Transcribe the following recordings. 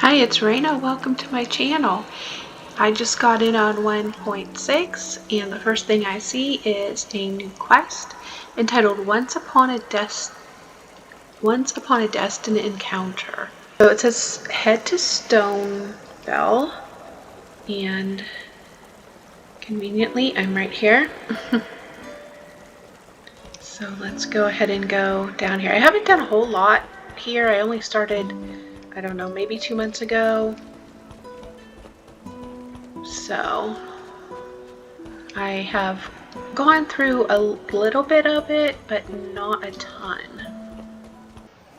Hi, it's Raina. Welcome to my channel. I just got in on 1.6 and the first thing I see is a new quest entitled Once Upon a Destined Encounter. So it says head to Stoneville, and conveniently I'm right here. So let's go ahead and go down here. I haven't done a whole lot here. I only started, I don't know, maybe 2 months ago. So I have gone through a little bit of it, but not a ton.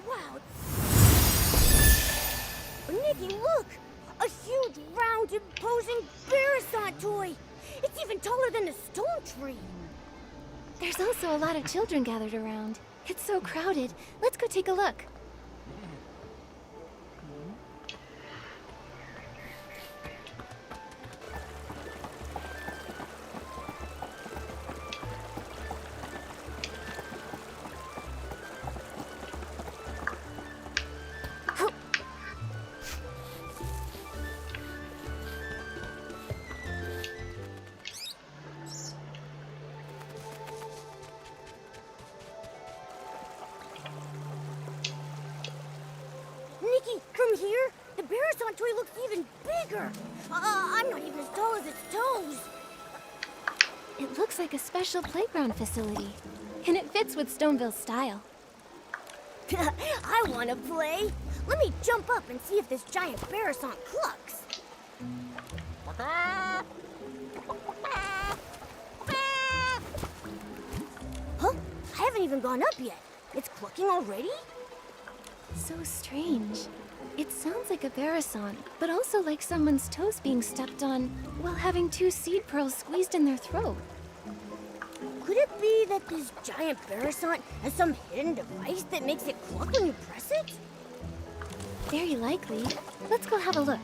Wow! Nikki, look! A huge, round, imposing Beretsant Toy! It's even taller than the stone tree! There's also a lot of children gathered around. It's so crowded. Let's go take a look. Nikki, from here, the Beretsant Toy looks even bigger! I'm not even as tall as its toes! It looks like a special playground facility, and it fits with Stoneville's style. I wanna play! Let me jump up and see if this giant Beretsant clucks! Huh? I haven't even gone up yet. It's clucking already? So strange. It sounds like a Beretsant, but also like someone's toes being stepped on while having 2 seed pearls squeezed in their throat. Could it be that this giant Beretsant has some hidden device that makes it cluck when you press it? Very likely. Let's go have a look.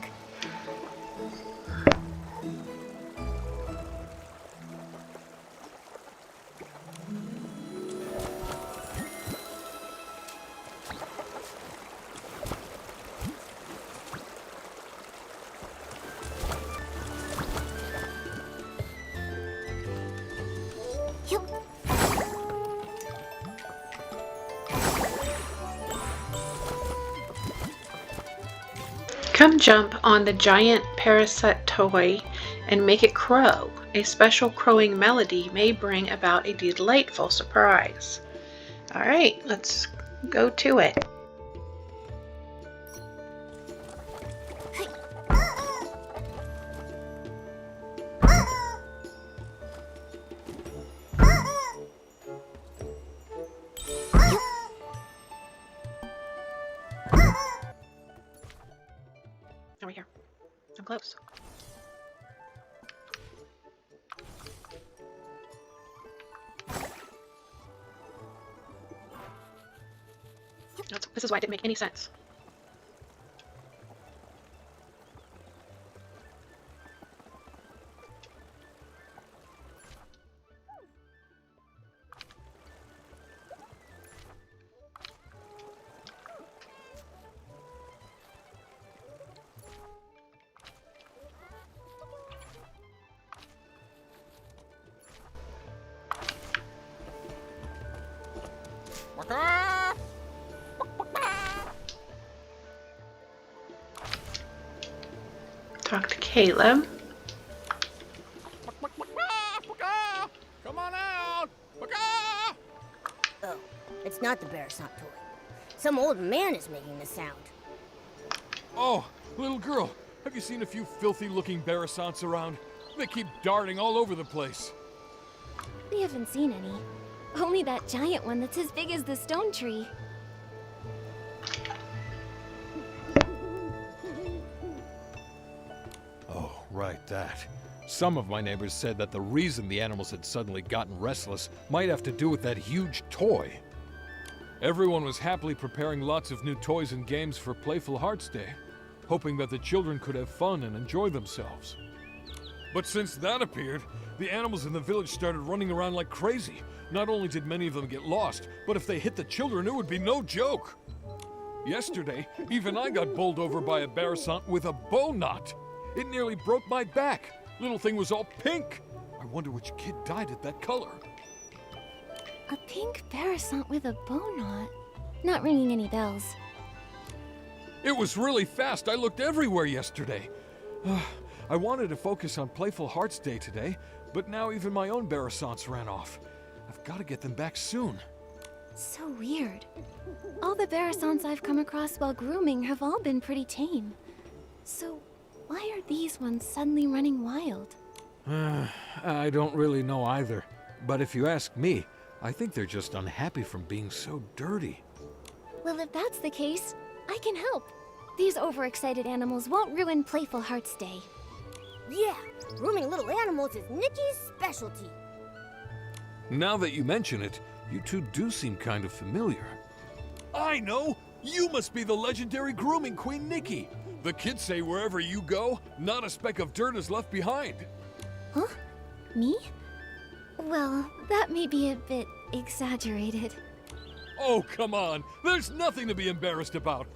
Come jump on the giant Beretsant Toy and make it crow. A special crowing melody may bring about a delightful surprise. Alright, let's go to it. Over here. I'm close. This is why it didn't make any sense. Talk to Caleb. Come on out! Oh, it's not the Beretsant Toy. Some old man is making the sound. Oh, little girl, have you seen a few filthy-looking Beretsants around? They keep darting all over the place. We haven't seen any. Only that giant one that's as big as the stone tree. Oh, right, that. Some of my neighbors said that the reason the animals had suddenly gotten restless might have to do with that huge toy. Everyone was happily preparing lots of new toys and games for Playful Hearts Day, hoping that the children could have fun and enjoy themselves. But since that appeared, the animals in the village started running around like crazy. Not only did many of them get lost, but if they hit the children, it would be no joke. Yesterday, even I got bowled over by a Beretsant with a bow knot. It nearly broke my back. Little thing was all pink. I wonder which kid dyed it that color. A pink Beretsant with a bow knot? Not ringing any bells. It was really fast. I looked everywhere yesterday. I wanted to focus on Playful Hearts Day today, but now even my own Beretsants ran off. I've got to get them back soon. So weird. All the Beretsants I've come across while grooming have all been pretty tame. So, why are these ones suddenly running wild? I don't really know either. But if you ask me, I think they're just unhappy from being so dirty. Well, if that's the case, I can help. These overexcited animals won't ruin Playful Hearts Day. Yeah, grooming little animals is Nikki's specialty. Now that you mention it, you two do seem kind of familiar. I know! You must be the legendary grooming queen Nikki! The kids say wherever you go, not a speck of dirt is left behind. Huh? Me? Well, that may be a bit exaggerated. Oh, come on! There's nothing to be embarrassed about!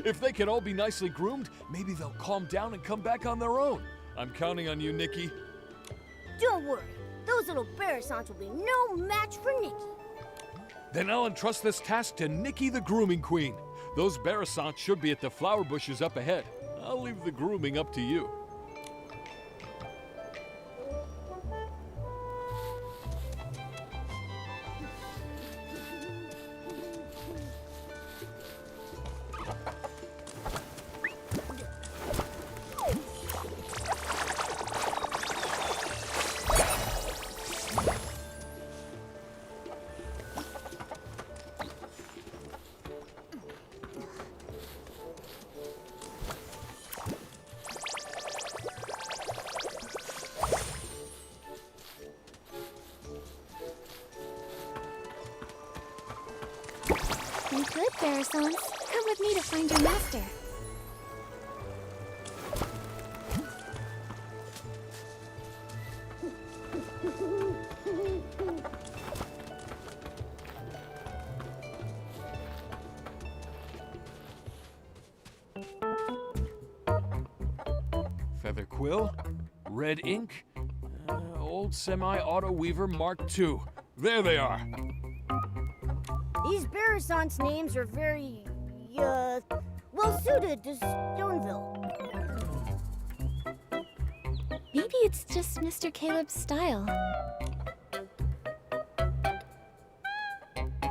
If they can all be nicely groomed, maybe they'll calm down and come back on their own. I'm counting on you, Nikki. Don't worry, those little Beretsants will be no match for Nikki. Then I'll entrust this task to Nikki the Grooming Queen. Those Beretsants should be at the flower bushes up ahead. I'll leave the grooming up to you. You good, Beretsants? Come with me to find your master. Feather quill, red ink, old semi-auto weaver Mark II. There they are. These Beretsants' names are very, well suited to Stoneville. Maybe it's just Mr. Caleb's style.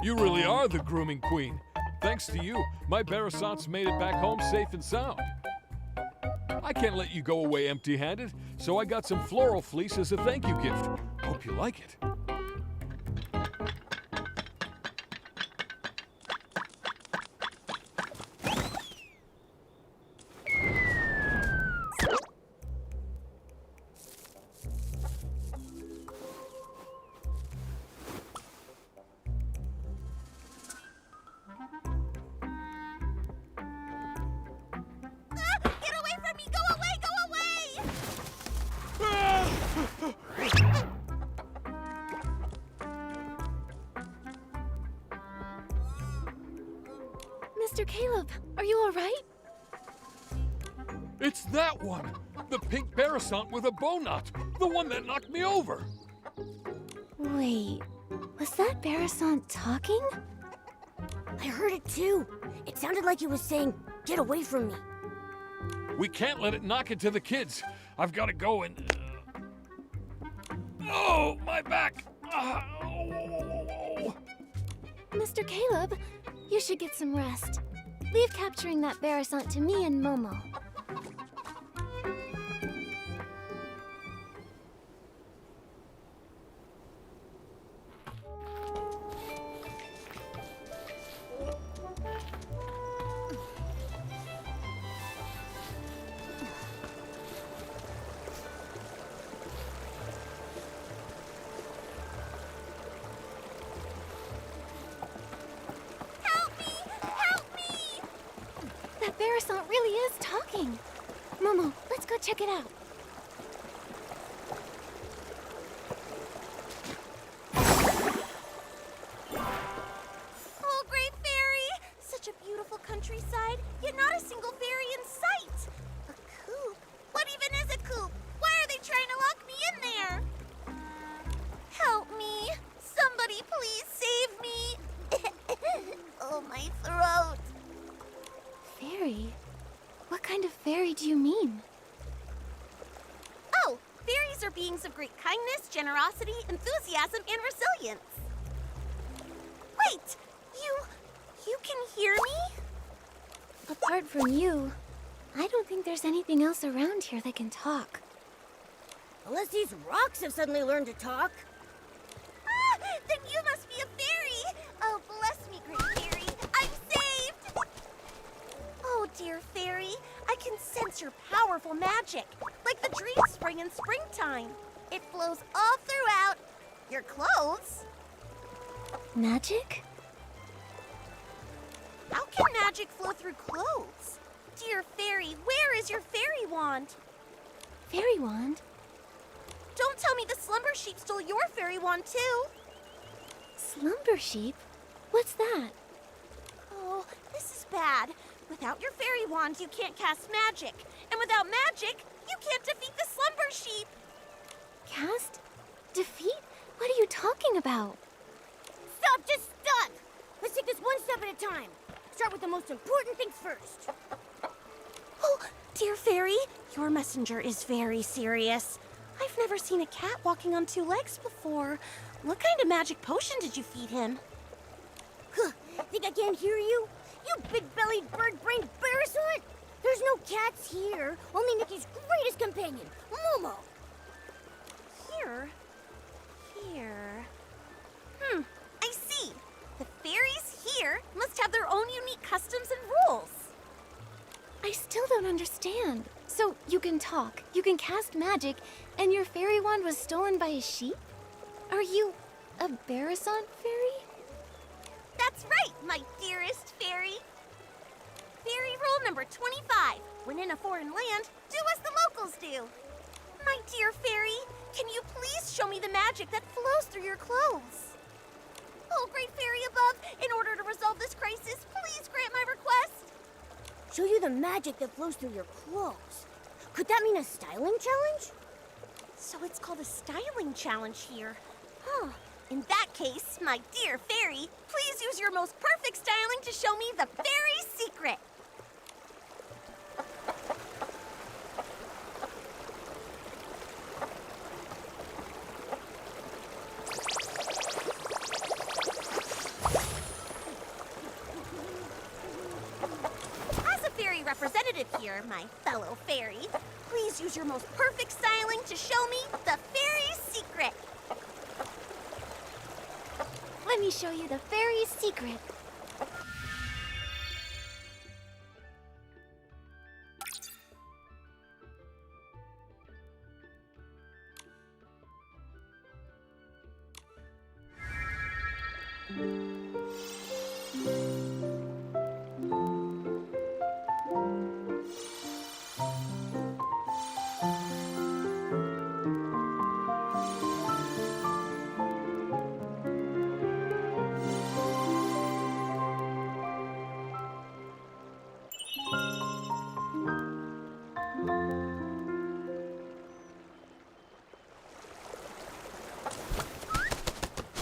You really are the grooming queen. Thanks to you, my Beretsants made it back home safe and sound. I can't let you go away empty-handed, so I got some floral fleece as a thank you gift. Hope you like it. Get away from me! Go away! Go away! Mr. Caleb, are you all right? It's that one! The pink Beretsant with a bow knot! The one that knocked me over! Wait, was that Beretsant talking? I heard it too. It sounded like it was saying, "Get away from me." We can't let it knock into the kids. I've got to go and... Oh, my back! Oh. Mr. Caleb, you should get some rest. Leave capturing that Beretsant to me and Momo. That Beretsant really is talking. Momo, let's go check it out. Oh, Great Fairy! Such a beautiful countryside, yet not a single fairy in sight. A coop? What even is a coop? Why are they trying to lock me in there? Help me! Somebody please save me! Oh, my throat! Fairy? What kind of fairy do you mean? Oh, fairies are beings of great kindness, generosity, enthusiasm, and resilience. Wait! You can hear me? Apart from you, I don't think there's anything else around here that can talk. Unless these rocks have suddenly learned to talk. Ah! Then you must be a fairy! Oh, bless me, great fairy! I'm saved! Oh, dear fairy, I can sense your powerful magic, like the dream spring in springtime. It flows all throughout your clothes. Magic? How can magic flow through clothes? Dear fairy, where is your fairy wand? Fairy wand? Don't tell me the slumber sheep stole your fairy wand too. Slumber sheep? What's that? Oh, this is bad. Without your fairy wand, you can't cast magic. And without magic, you can't defeat the slumber sheep. Cast? Defeat? What are you talking about? Stop, just stop! Let's take this one step at a time. Start with the most important things first. Oh, dear fairy, your messenger is very serious. I've never seen a cat walking on two legs before. What kind of magic potion did you feed him? Huh, think I can't hear you? You big-bellied, bird-brained Beretsant! There's no cats here, only Nikki's greatest companion, Momo. Here? I see. The fairies here must have their own unique customs and rules. I still don't understand. So you can talk, you can cast magic, and your fairy wand was stolen by a sheep? Are you a Beretsant fairy? That's right, my dearest fairy. Fairy rule number 25. When in a foreign land, do as the locals do. My dear fairy, can you please show me the magic that flows through your clothes? Oh, great fairy above, in order to resolve this crisis, please grant my request. Show you the magic that flows through your clothes. Could that mean a styling challenge? So it's called a styling challenge here. Huh. In that case, my dear fairy, please use your most perfect styling to show me the fairy secret. As a fairy representative here, my fellow fairy, please use your most perfect styling to show me the fairy secret. Let me show you the fairy's secret.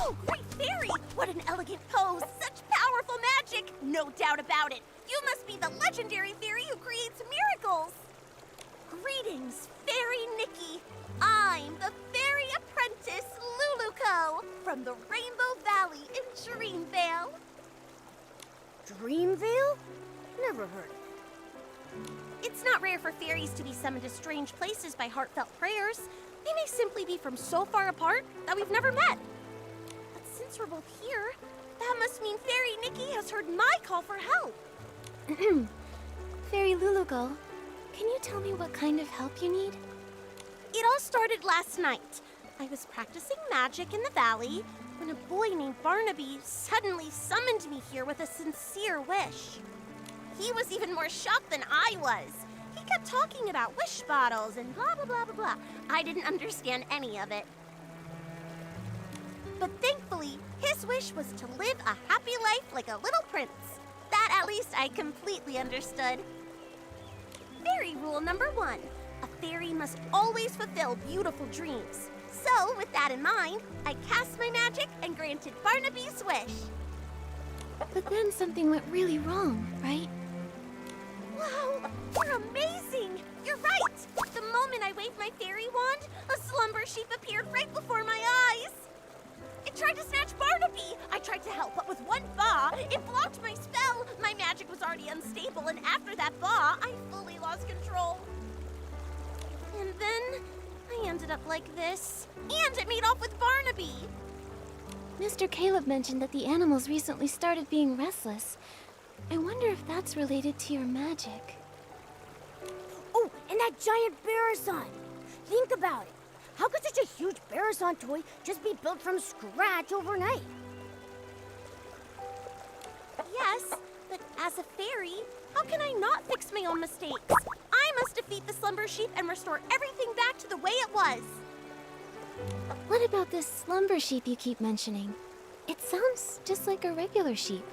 Oh, great fairy! What an elegant pose! Such powerful magic! No doubt about it! You must be the legendary fairy who creates miracles! Greetings, Fairy Nikki! I'm the fairy apprentice, Lulukko, from the Rainbow Valley in Dreamvale. Dreamvale? Never heard of it. It's not rare for fairies to be summoned to strange places by heartfelt prayers. They may simply be from so far apart that we've never met. But since we're both here, that must mean Fairy Nikki has heard my call for help. Fairy Lulukko, can you tell me what kind of help you need? It all started last night. I was practicing magic in the valley when a boy named Barnaby suddenly summoned me here with a sincere wish. He was even more shocked than I was. He kept talking about wish bottles and blah, blah, blah, blah, blah. I didn't understand any of it. But thankfully, his wish was to live a happy life like a little prince. That At least I completely understood. Fairy rule number 1. A fairy must always fulfill beautiful dreams. So, with that in mind, I cast my magic and granted Barnaby's wish. But then something went really wrong, right? Wow, you're amazing! You're right! The moment I waved my fairy wand, a slumber sheep appeared right before my eyes. It tried to snatch Barnaby! I tried to help, but with one ba, it blocked my spell! My magic was already unstable, and after that ba, I fully lost control. And then, I ended up like this. And it made off with Barnaby! Mr. Caleb mentioned that the animals recently started being restless. I wonder if that's related to your magic. Oh, and that giant Beretsant! Think about it. How could such a huge Beretsant toy just be built from scratch overnight? Yes, but as a fairy, how can I not fix my own mistakes? I must defeat the slumber sheep and restore everything back to the way it was. What about this slumber sheep you keep mentioning? It sounds just like a regular sheep.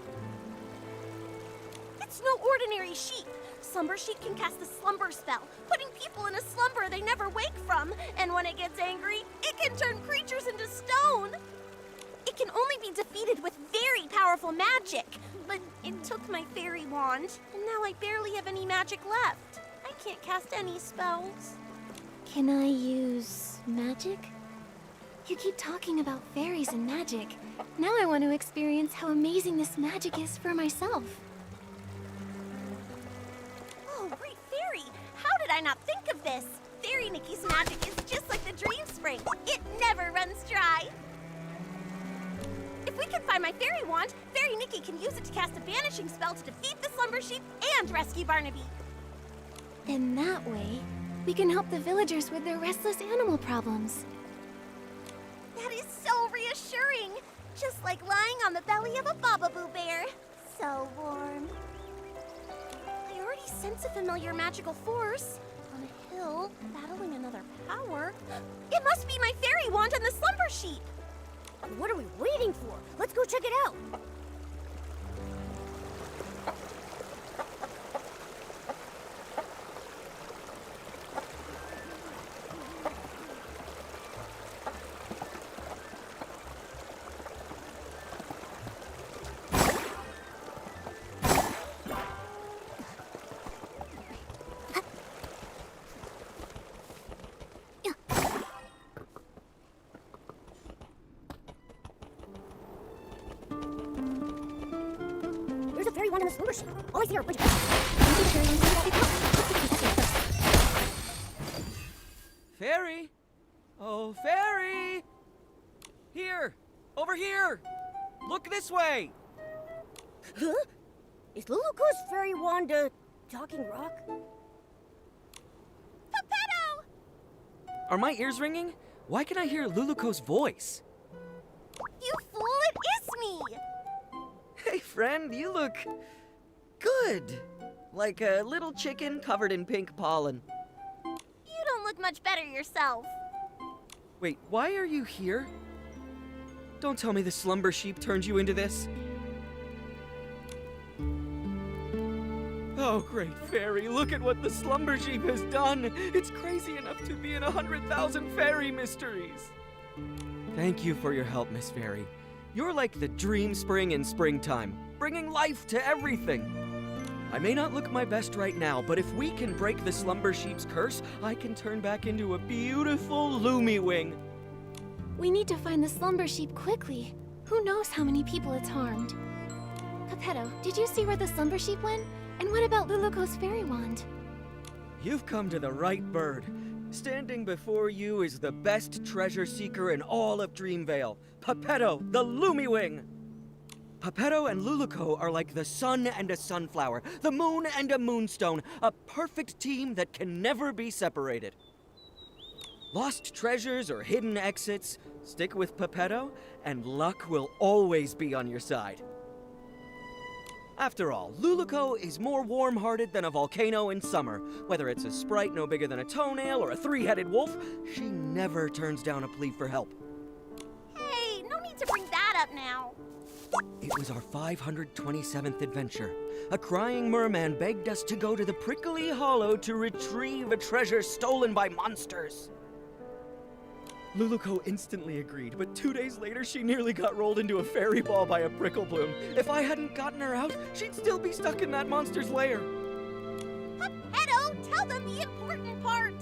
It's no ordinary sheep. Slumber sheep can cast the slumber spell, putting people in a slumber they never wake from. And when it gets angry, it can turn creatures into stone. It can only be defeated with very powerful magic. But it took my fairy wand, and now I barely have any magic left. I can't cast any spells. Can I use magic? You keep talking about fairies and magic. Now I want to experience how amazing this magic is for myself. Oh, great fairy! How did I not think of this? Fairy Nikki's magic is just like the dream spring. It never runs dry. If we can find my fairy wand, Fairy Nikki can use it to cast a banishing spell to defeat the slumber sheep and rescue Barnaby. In that way, we can help the villagers with their restless animal problems. That is so reassuring. Just like lying on the belly of a Bababoo bear. So warm. I already sense a familiar magical force. On a hill, battling another power. It must be my fairy wand and the slumber sheep. What are we waiting for? Let's go check it out. There's a fairy wand in the slumber sheep. All I see are a bunch of... Fairy? Oh, fairy! Here! Over here! Look this way! Huh? Is Lulukko's fairy wand a talking rock? Pepetto! Are my ears ringing? Why can I hear Lulukko's voice? You fool, it is me! Hey, friend, you look... good. Like a little chicken covered in pink pollen. You don't look much better yourself. Wait, why are you here? Don't tell me the slumber sheep turned you into this. Oh, great fairy, look at what the slumber sheep has done! It's crazy enough to be in 100,000 fairy mysteries! Thank you for your help, Miss Fairy. You're like the dream spring in springtime, bringing life to everything. I may not look my best right now, but if we can break the slumber sheep's curse, I can turn back into a beautiful Lumiwing. We need to find the slumber sheep quickly. Who knows how many people it's harmed? Pepetto, did you see where the slumber sheep went? And what about Lulukko's fairy wand? You've come to the right bird. Standing before you is the best treasure seeker in all of Dreamvale, Pepetto, the Lumiwing. Pepetto and Lulukko are like the sun and a sunflower, the moon and a moonstone, a perfect team that can never be separated. Lost treasures or hidden exits, stick with Pepetto, and luck will always be on your side. After all, Lulukko is more warm-hearted than a volcano in summer. Whether it's a sprite no bigger than a toenail or a three-headed wolf, she never turns down a plea for help. Hey, no need to bring that up now. It was our 527th adventure. A crying merman begged us to go to the prickly hollow to retrieve a treasure stolen by monsters. Lulukko instantly agreed, but 2 days later she nearly got rolled into a fairy ball by a prickle bloom. If I hadn't gotten her out, she'd still be stuck in that monster's lair. Geppetto, tell them the important part.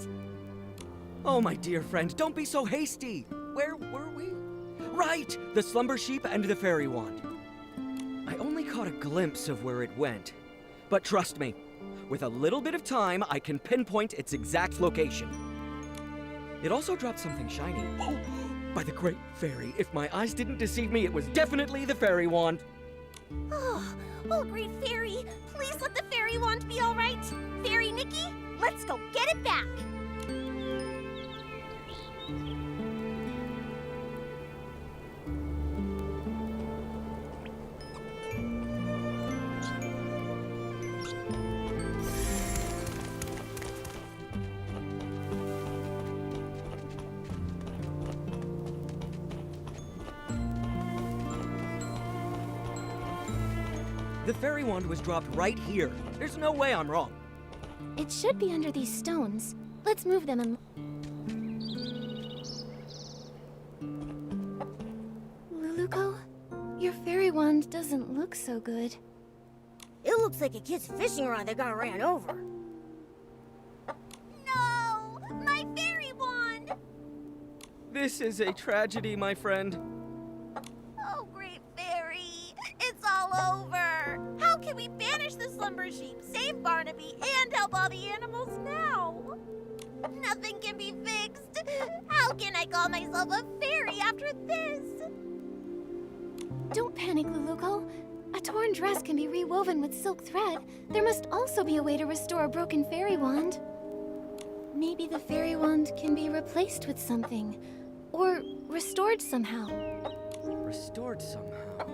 Oh, my dear friend, don't be so hasty. Where were we? Right, the slumber sheep and the fairy wand. I only caught a glimpse of where it went. But trust me, with a little bit of time, I can pinpoint its exact location. It also dropped something shiny. Oh, by the great fairy, if my eyes didn't deceive me, it was definitely the fairy wand. Oh, great fairy, please let the fairy wand be all right. Fairy Nikki, let's go get it back. The fairy wand was dropped right here. There's no way I'm wrong. It should be under these stones. Let's move them and... Lulukko, your fairy wand doesn't look so good. It looks like a kid's fishing rod that got ran over. No, my fairy wand. This is a tragedy, my friend. Oh, great fairy, it's all over. How can we banish the slumber sheep, save Barnaby, and help all the animals now? Nothing can be fixed. How can I call myself a fairy after this? Don't panic, Lulukko. A torn dress can be rewoven with silk thread. There must also be a way to restore a broken fairy wand. Maybe the fairy wand can be replaced with something. Or restored somehow. Restored somehow.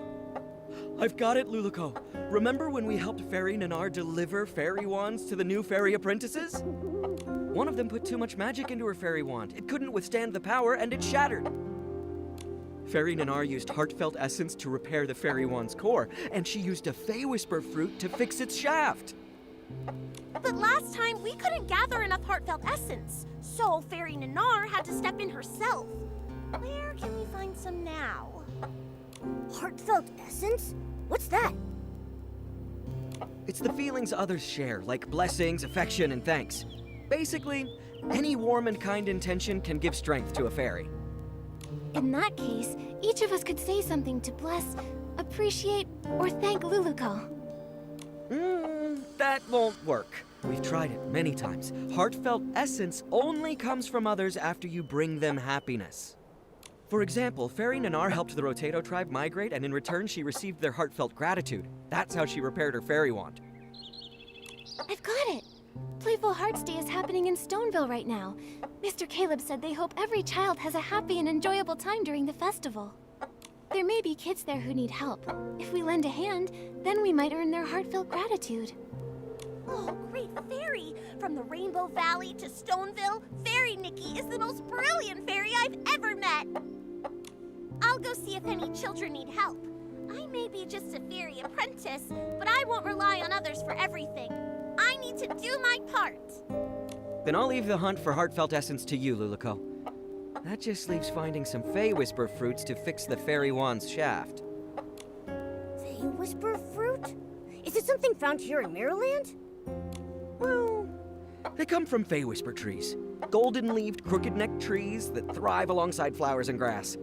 I've got it, Lulukko. Remember when we helped Fairy Nanar deliver fairy wands to the new fairy apprentices? One of them put too much magic into her fairy wand. It couldn't withstand the power, and it shattered. Fairy Nanar used heartfelt essence to repair the fairy wand's core, and she used a Faewhisper fruit to fix its shaft. But last time, we couldn't gather enough heartfelt essence, so Fairy Nanar had to step in herself. Where can we find some now? Heartfelt essence? What's that? It's the feelings others share, like blessings, affection, and thanks. Basically, any warm and kind intention can give strength to a fairy. In that case, each of us could say something to bless, appreciate, or thank Lulukko. That won't work. We've tried it many times. Heartfelt essence only comes from others after you bring them happiness. For example, Fairy Nanar helped the Rotato tribe migrate, and in return she received their heartfelt gratitude. That's how she repaired her fairy wand. I've got it! Playful Hearts Day is happening in Stoneville right now. Mr. Caleb said they hope every child has a happy and enjoyable time during the festival. There may be kids there who need help. If we lend a hand, then we might earn their heartfelt gratitude. Oh, great fairy! From the Rainbow Valley to Stoneville, Fairy Nikki is the most brilliant fairy I've ever met! I'll go see if any children need help. I may be just a fairy apprentice, but I won't rely on others for everything. I need to do my part. Then I'll leave the hunt for heartfelt essence to you, Lulukko. That just leaves finding some Faewhisper fruits to fix the fairy wand's shaft. Faewhisper fruit? Is it something found here in Mirrorland? Well, they come from Faewhisper trees. Golden-leaved, crooked-necked trees that thrive alongside flowers and grass.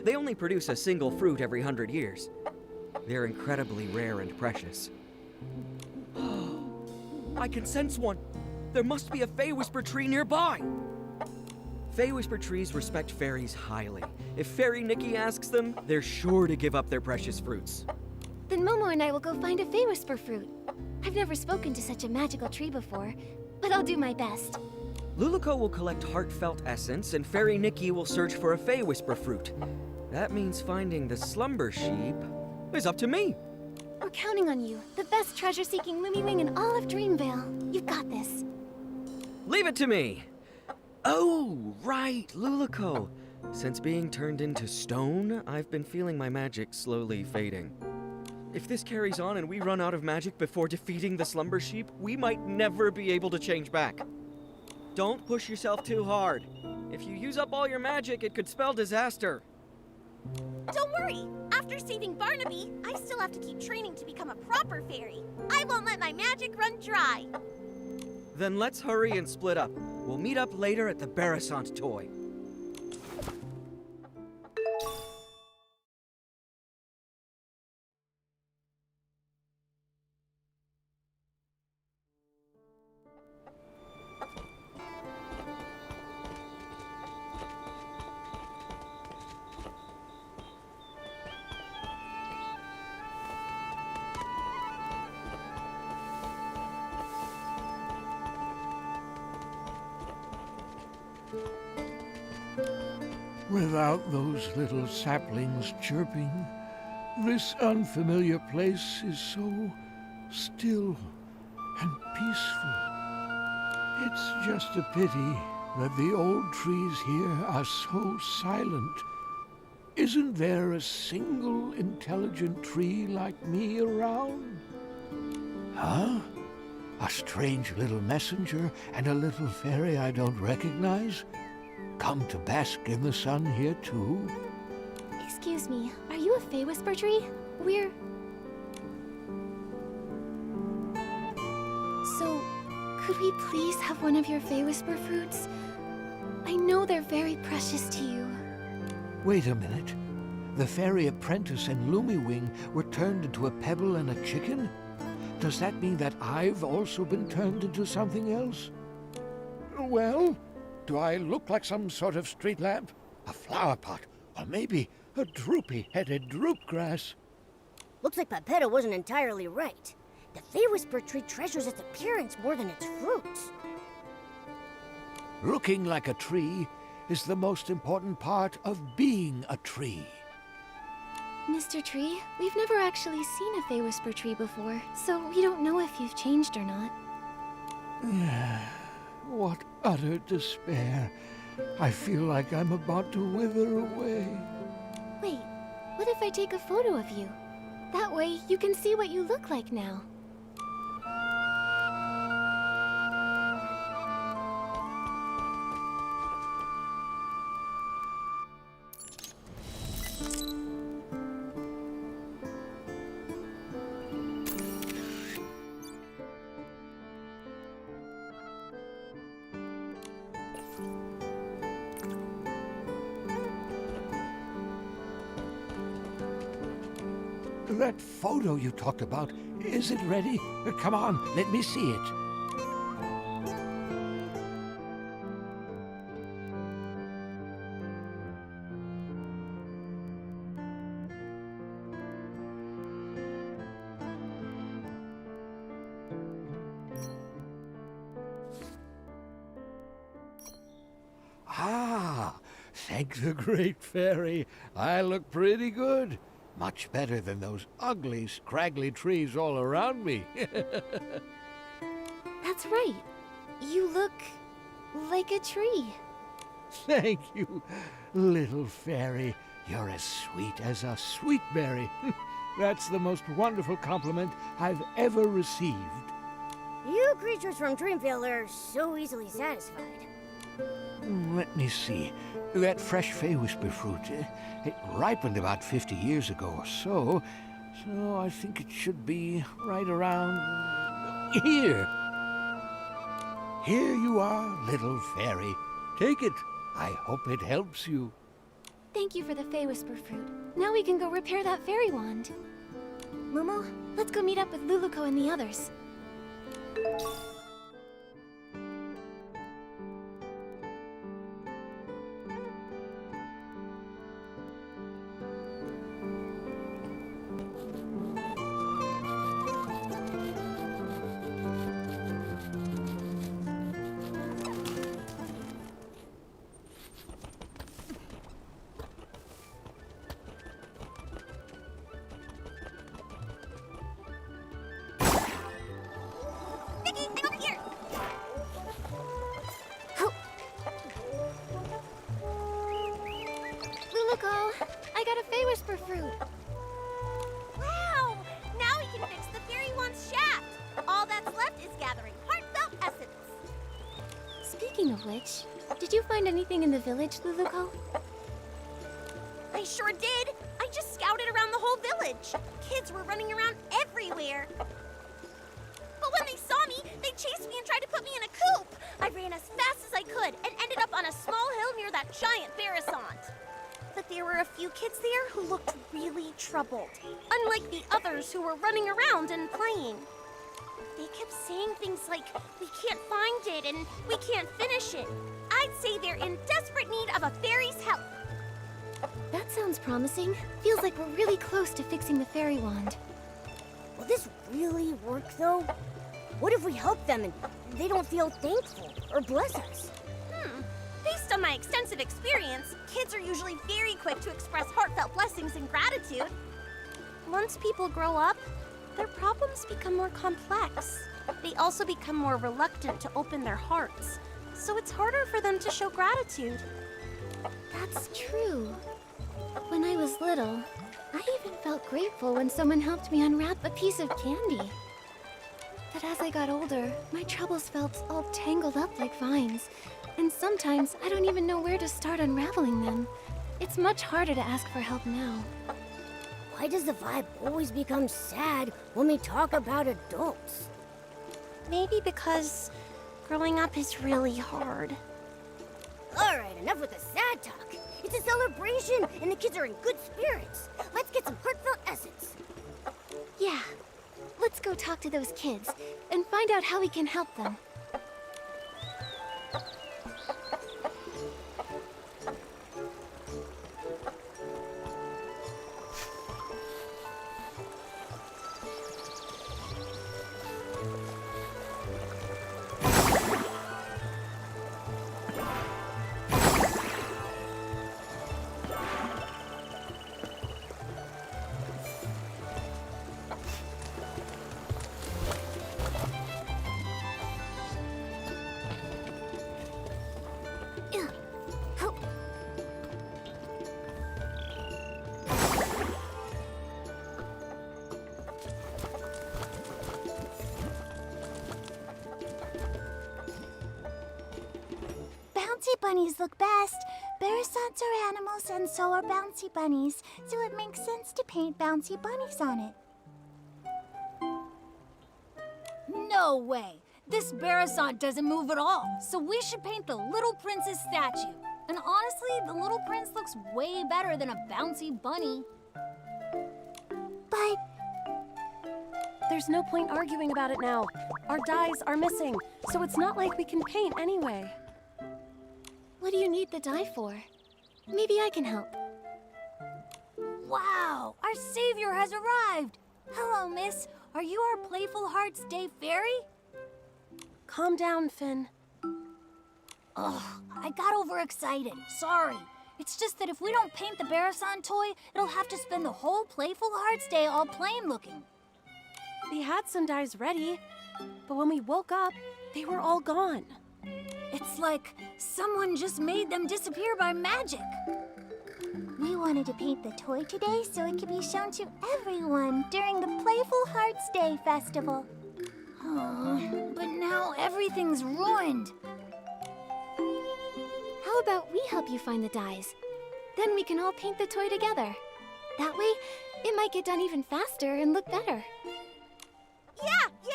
They only produce a single fruit every 100 years. They're incredibly rare and precious. I can sense one. There must be a Faewhisper tree nearby. Faewhisper trees respect fairies highly. If Fairy Nikki asks them, they're sure to give up their precious fruits. Then Momo and I will go find a Faewhisper fruit. I've never spoken to such a magical tree before, but I'll do my best. Lulukko will collect heartfelt essence, and Fairy Nikki will search for a Faewhisper fruit. That means finding the slumber sheep is up to me. We're counting on you, the best treasure-seeking Lumiwing in all of Dreamvale. You've got this. Leave it to me. Oh, right, Lulukko. Since being turned into stone, I've been feeling my magic slowly fading. If this carries on and we run out of magic before defeating the Slumber Sheep, we might never be able to change back. Don't push yourself too hard. If you use up all your magic, it could spell disaster. Don't worry. After saving Barnaby, I still have to keep training to become a proper fairy. I won't let my magic run dry. Then let's hurry and split up. We'll meet up later at the Beretsant Toy. Without those little saplings chirping, this unfamiliar place is so still and peaceful. It's just a pity that the old trees here are so silent. Isn't there a single intelligent tree like me around? Huh? A strange little messenger and a little fairy I don't recognize? Come to bask in the sun here too? Excuse me, are you a Faewhisper tree? So, could we please have one of your Faewhisper fruits? I know they're very precious to you. Wait a minute. The fairy apprentice and Lumiwing were turned into a pebble and a chicken? Does that mean that I've also been turned into something else? Well, do I look like some sort of street lamp? A flower pot? Or maybe a droopy-headed droopgrass? Looks like Peppetta wasn't entirely right. The Faewhisper tree treasures its appearance more than its fruits. Looking like a tree is the most important part of being a tree. Mr. Tree, we've never actually seen a Faewhisper tree before, so we don't know if you've changed or not. What utter despair. I feel like I'm about to wither away. Wait, what if I take a photo of you? That way, you can see what you look like now. That photo you talked about, is it ready? Come on, let me see it. Ah, thank the great fairy. I look pretty good. Much better than those ugly, scraggly trees all around me. That's right. You look like a tree. Thank you, little fairy. You're as sweet as a sweet berry. That's the most wonderful compliment I've ever received. You creatures from Dreamvale are so easily satisfied. Let me see. That fresh Faewhisper fruit, it ripened about 50 years ago or so. So I think it should be right around here. Here you are, little fairy. Take it. I hope it helps you. Thank you for the Faewhisper fruit. Now we can go repair that fairy wand. Momo, let's go meet up with Lulukko and the others. Nikki, I'm Faewhisper fruit. Wow! Now we can fix the fairy wand's shaft. All that's left is gathering heartfelt essence. Speaking of which, did you find anything in the village, Lulukko? I sure did. I just scouted around the whole village. Kids were running around everywhere. But when they saw me, they chased me and tried to put me in a coop. I ran as fast as I could and ended up on a small hill near that giant Beretsant. But there were a few kids there who looked really troubled, unlike the others who were running around and playing. They kept saying things like, "We can't find it," and "We can't finish it." I'd say they're in desperate need of a fairy's help. That sounds promising. Feels like we're really close to fixing the fairy wand. Will this really work, though? What if we help them and they don't feel thankful or bless us? Based on my extensive experience, kids are usually very quick to express heartfelt blessings and gratitude. Once people grow up, their problems become more complex. They also become more reluctant to open their hearts, so it's harder for them to show gratitude. That's true. When I was little, I even felt grateful when someone helped me unwrap a piece of candy. But as I got older, my troubles felt all tangled up like vines, and sometimes I don't even know where to start unraveling them. It's much harder to ask for help now. Why does the vibe always become sad when we talk about adults? Maybe because growing up is really hard. All right, enough with the sad talk. It's a celebration, and the kids are in good spirits. Let's get some heartfelt essence. Yeah, let's go talk to those kids and find out how we can help them. Bouncy bunnies look best. Beretsants are animals and so are bouncy bunnies, so it makes sense to paint bouncy bunnies on it. No way! This Beretsant doesn't move at all, so we should paint the little princess statue. And honestly, the little prince looks way better than a bouncy bunny. But There's no point arguing about it now. Our dyes are missing, so it's not like we can paint anyway. What do you need the dye for? Maybe I can help. Wow! Our savior has arrived! Hello, miss. Are you our Playful Hearts Day fairy? Calm down, Finn. Ugh, I got overexcited. Sorry. It's just that if we don't paint the Beretsant toy, it'll have to spend the whole Playful Hearts Day all plain looking. We had some dyes ready, but when we woke up, they were all gone. It's like someone just made them disappear by magic. we wanted to paint the toy today so it could be shown to everyone during the Playful Hearts Day festival. Oh, but now everything's ruined. How about we help you find the dyes? Then we can all paint the toy together. That way, it might get done even faster and look better.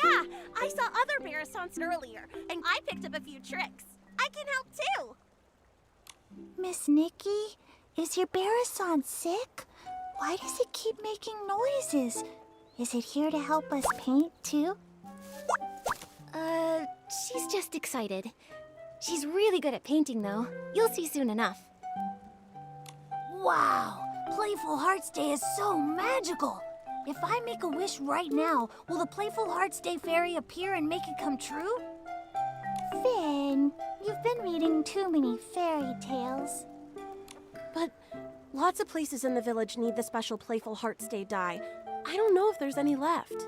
Yeah! I saw other Beretsants earlier, and I picked up a few tricks. I can help too! Miss Nikki, is your Beretsant sick? Why does it keep making noises? Is it here to help us paint too? She's just excited. She's really good at painting, though. You'll see soon enough. Wow! Playful Hearts Day is so magical! If I make a wish right now, will the Playful Hearts Day fairy appear and make it come true? Finn, you've been reading too many fairy tales. But lots of places in the village need the special Playful Hearts Day dye. I don't know if there's any left.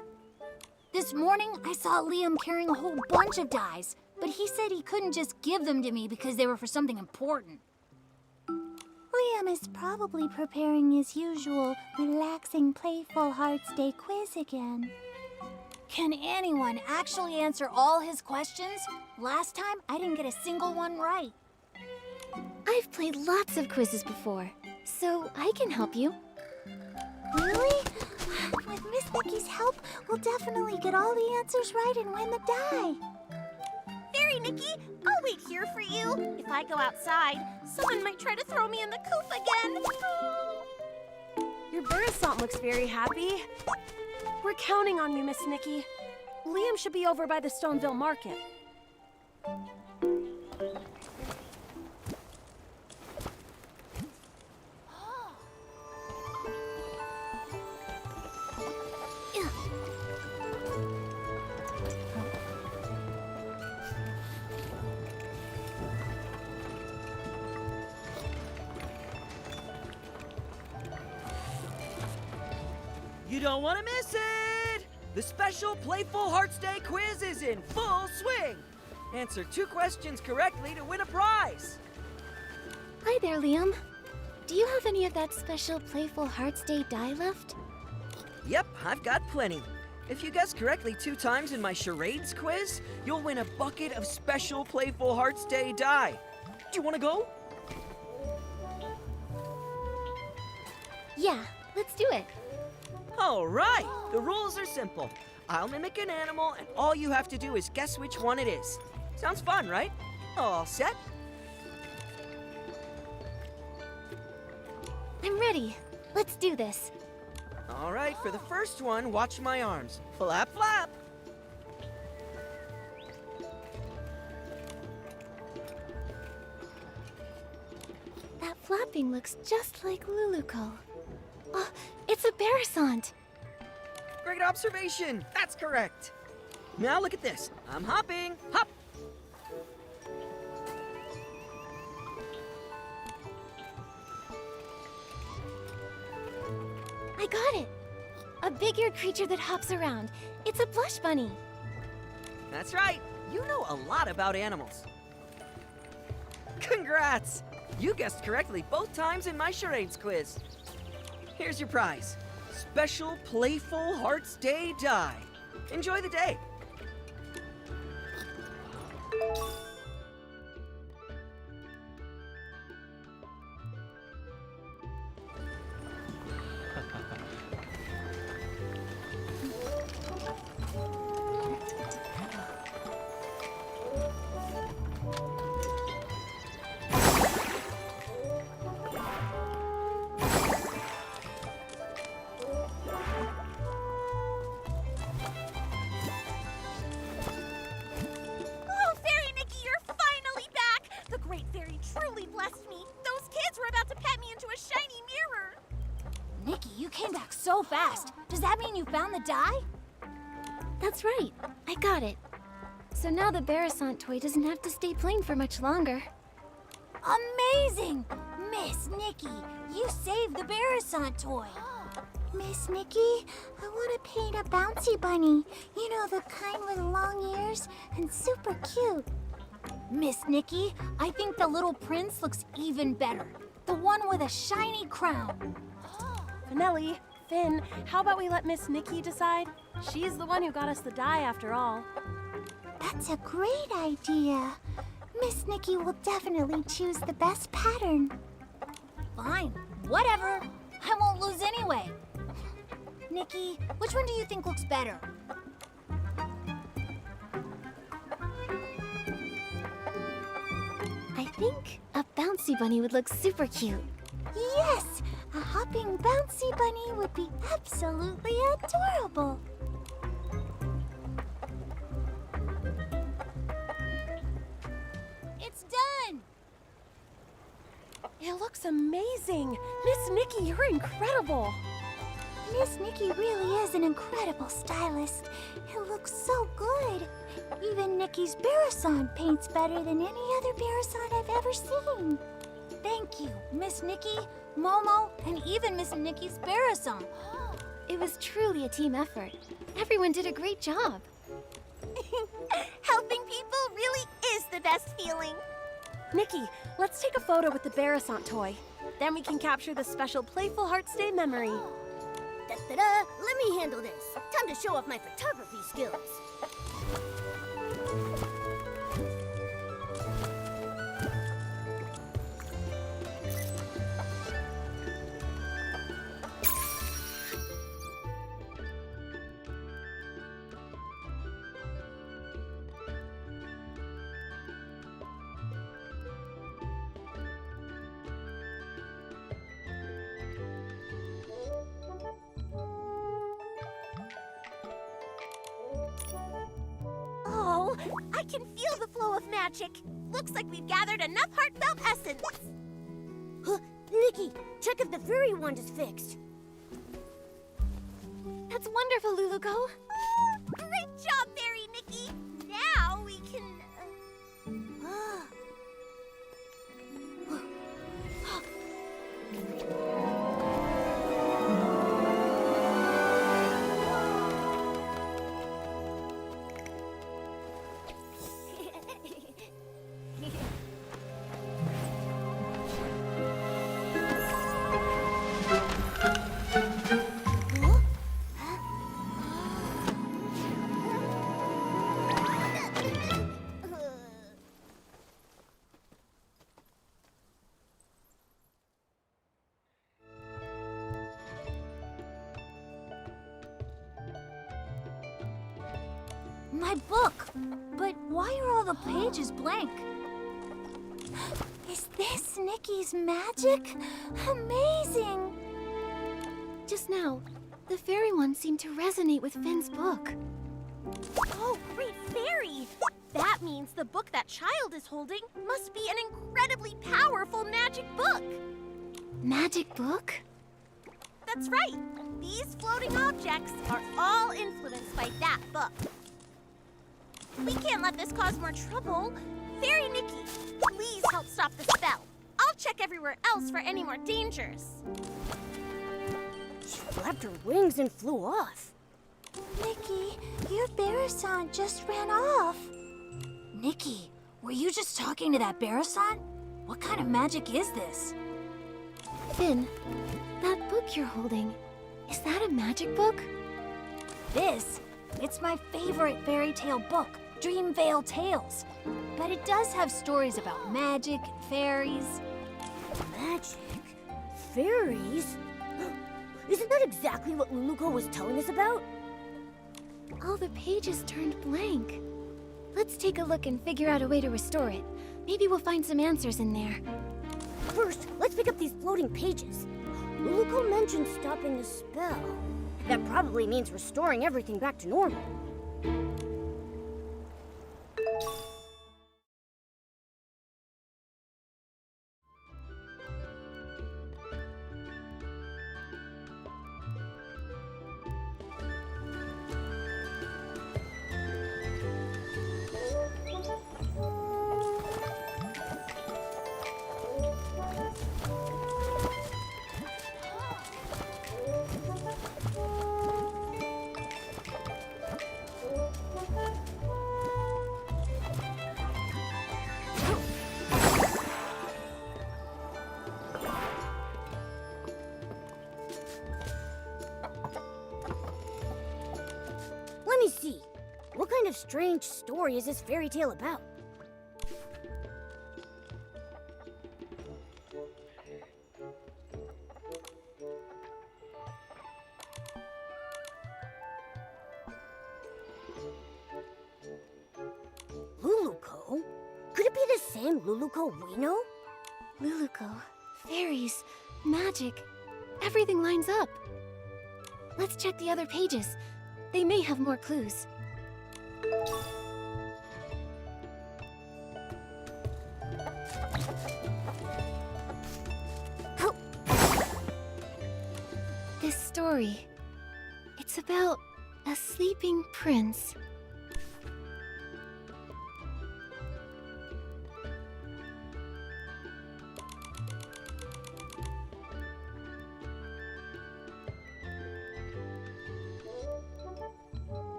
This morning, I saw Liam carrying a whole bunch of dyes, but he said he couldn't just give them to me because they were for something important. Liam is probably preparing his usual relaxing, playful Hearts Day quiz again. Can anyone actually answer all his questions? Last time, I didn't get a single one right. I've played lots of quizzes before, so I can help you. Really? With Miss Nikki's help, we'll definitely get all the answers right and win the die. Fairy Nikki, I'll wait here for you. If I go outside, someone might try to throw me in the coop again. Your Beretsant looks very happy. We're counting on you, Miss Nikki. Liam should be over by the Stoneville Market. You don't want to miss it! The special Playful Hearts Day quiz is in full swing! Answer 2 questions correctly to win a prize! Hi there, Liam. Do you have any of that special Playful Hearts Day die left? Yep, I've got plenty. If you guess correctly 2 times in my charades quiz, you'll win a bucket of special Playful Hearts Day die. Do you want to go? Yeah, let's do it. All right, the rules are simple. I'll mimic an animal, and all you have to do is guess which one it is. Sounds fun, right? All set? I'm ready. Let's do this. All right, for the first one, watch my arms. Flap, flap. That flapping looks just like Lulukko. Oh, it's a Beretsant. Great observation. That's correct. Now look at this. I'm hopping. Hop. I got it. A big-eared creature that hops around. It's a blush bunny. That's right. You know a lot about animals. Congrats! You guessed correctly both times in my charades quiz. Here's your prize. Special Playful Hearts Day die. Enjoy the day. Oh, Fairy Nikki, you're finally back! The Great Fairy truly blessed me. Those kids were about to pet me into a shiny mirror. Nikki, you came back so fast. Does that mean you found the die? That's right. I got it. So now the Beretsant toy doesn't have to stay plain for much longer. Amazing! Miss Nikki, you saved the Beretsant toy. Miss Nikki, I want to paint a bouncy bunny. You know, the kind with long ears and super cute. Miss Nikki, I think the little prince looks even better. The one with a shiny crown. Finelli, Finn, how about we let Miss Nikki decide? She's the one who got us the die after all. That's a great idea. Miss Nikki will definitely choose the best pattern. Fine, whatever. I won't lose anyway. Nikki, which one do you think looks better? I think a bouncy bunny would look super cute. Yes, a hopping bouncy bunny would be absolutely adorable. It's done! It looks amazing. Miss Nikki, you're incredible. Miss Nikki really is an incredible stylist. It looks so good. Even Nikki's Beretsant paints better than any other Beretsant I've ever seen. Thank you, Miss Nikki, Momo, and even Miss Nikki's Beretsant. It was truly a team effort. Everyone did a great job. Helping people really is the best feeling. Nikki, let's take a photo with the Beretsant toy. Then we can capture the special Playful Hearts Day memory. Da-da-da! Let me handle this. Time to show off my photography skills. Oh, I can feel the flow of magic. Looks like we've gathered enough heartfelt essence. Huh, Nikki, check if the fairy wand is fixed. That's wonderful, Lulukko. Great job, Fairy Nikki. Now we can... My book! But why are all the pages blank? Is this Nikki's magic? Amazing! Just now, the fairy one seemed to resonate with Finn's book. Oh, great fairy! That means the book that child is holding must be an incredibly powerful magic book. Magic book? That's right. These floating objects are all influenced by that book. We can't let this cause more trouble. Fairy Nikki, please help stop the spell. I'll check everywhere else for any more dangers. She flapped her wings and flew off. Nikki, your Beretsant just ran off. Nikki, were you just talking to that Beretsant? What kind of magic is this? Finn, that book you're holding, is that a magic book? It's my favorite fairy tale book, Dreamvale Tales. But it does have stories about magic and fairies. Magic? Fairies? Isn't that exactly what Lulukko was telling us about? All the pages turned blank. Let's take a look and figure out a way to restore it. Maybe we'll find some answers in there. First, let's pick up these floating pages. Lulukko mentioned stopping the spell. That probably means restoring everything back to normal. Let me see. What kind of strange story is this fairy tale about? Lulukko? Could it be the same Lulukko we know? Lulukko, fairies, magic, everything lines up. Let's check the other pages. They may have more clues. Oh. This story, it's about a sleeping prince.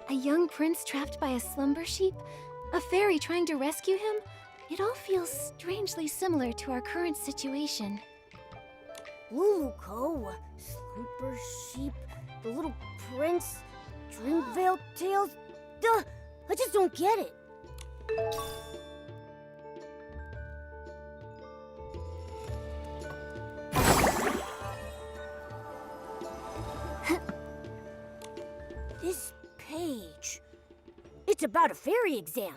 A young prince trapped by a slumber sheep? A fairy trying to rescue him? It all feels strangely similar to our current situation. Lulukko, Slumber Sheep, the Little Prince, Dreamvale Tales. Duh! I just don't get it. This page. It's about a fairy exam.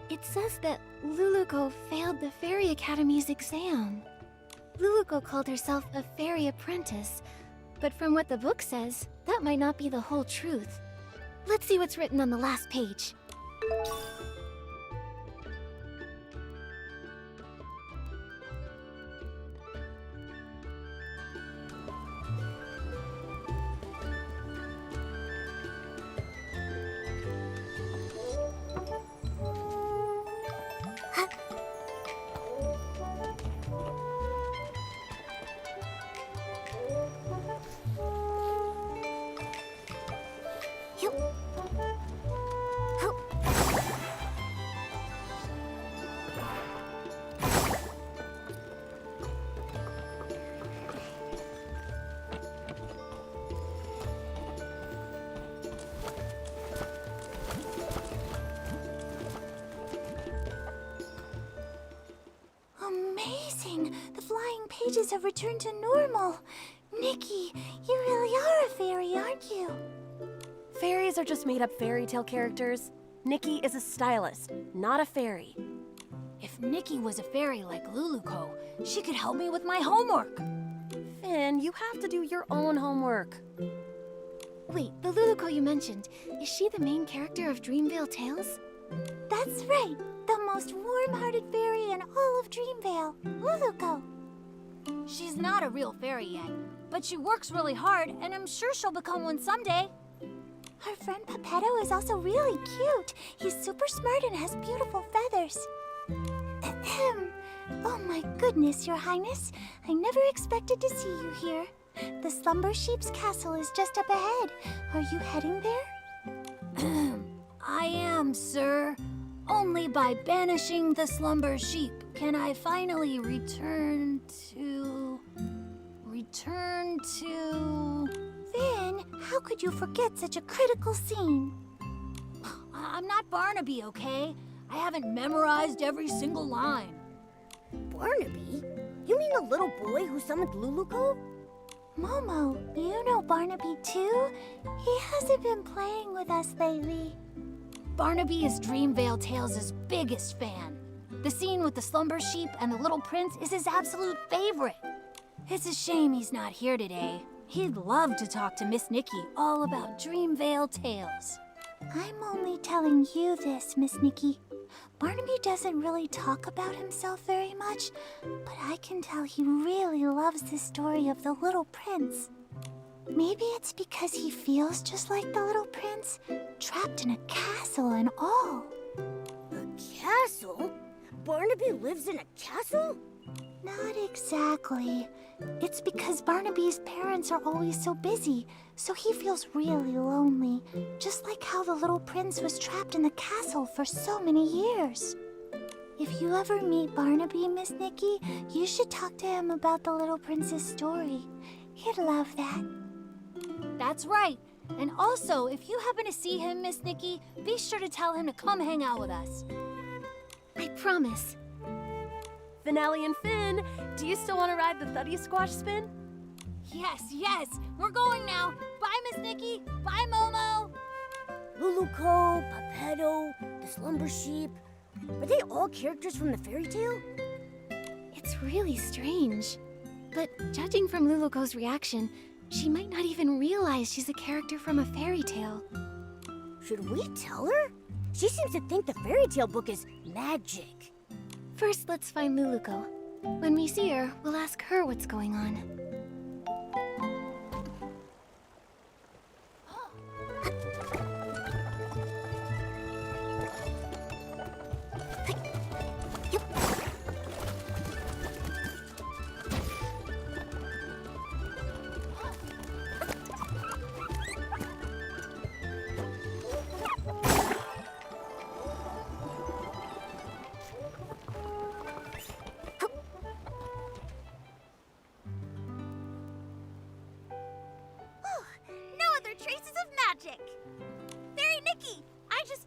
It says that Lulukko failed the Fairy Academy's exam. Lulukko called herself a fairy apprentice, but from what the book says, that might not be the whole truth. Let's see what's written on the last page. Amazing! The flying pages have returned to normal. Nikki, you really are a fairy, aren't you? Fairies are just made-up fairy tale characters. Nikki is a stylist, not a fairy. If Nikki was a fairy like Lulukko, she could help me with my homework. Finn, you have to do your own homework. Wait, the Lulukko you mentioned, is she the main character of Dreamvale Tales? That's right. The most warm-hearted fairy in all of Dreamvale, Lulukko. She's not a real fairy yet, but she works really hard, and I'm sure she'll become one someday. Her friend Peppetto is also really cute. He's super smart and has beautiful feathers. Ahem. Oh my goodness, Your Highness. I never expected to see you here. The Slumber Sheep's castle is just up ahead. Are you heading there? I am, sir. Only by banishing the Slumber Sheep can I finally return to... Finn, how could you forget such a critical scene? I'm not Barnaby, okay? I haven't memorized every single line. Barnaby? You mean the little boy who summoned Lulukko? Momo, you know Barnaby too? He hasn't been playing with us lately. Barnaby is Dreamvale Tales' biggest fan. The scene with the Slumber Sheep and the Little Prince is his absolute favorite. It's a shame he's not here today. He'd love to talk to Miss Nikki all about Dreamvale Tales. I'm only telling you this, Miss Nikki. Barnaby doesn't really talk about himself very much, but I can tell he really loves the story of the Little Prince. Maybe it's because he feels just like the Little Prince, trapped in a castle and all. A castle? Barnaby lives in a castle? Not exactly. It's because Barnaby's parents are always so busy, so he feels really lonely, just like how the Little Prince was trapped in the castle for so many years. If you ever meet Barnaby, Miss Nikki, you should talk to him about the Little Prince's story. He'd love that. That's right. And also, if you happen to see him, Miss Nikki, be sure to tell him to come hang out with us. I promise. Finale and Finn, do you still want to ride the Thuddy Squash spin? Yes, we're going now. Bye, Miss Nikki. Bye, Momo. Lulukko, Peppetto, the Slumber Sheep. Are they all characters from the fairy tale? It's really strange. But judging from Lulukko's reaction, she might not even realize she's a character from a fairy tale. Should we tell her? She seems to think the fairy tale book is magic. First, let's find Lulukko. When we see her, we'll ask her what's going on.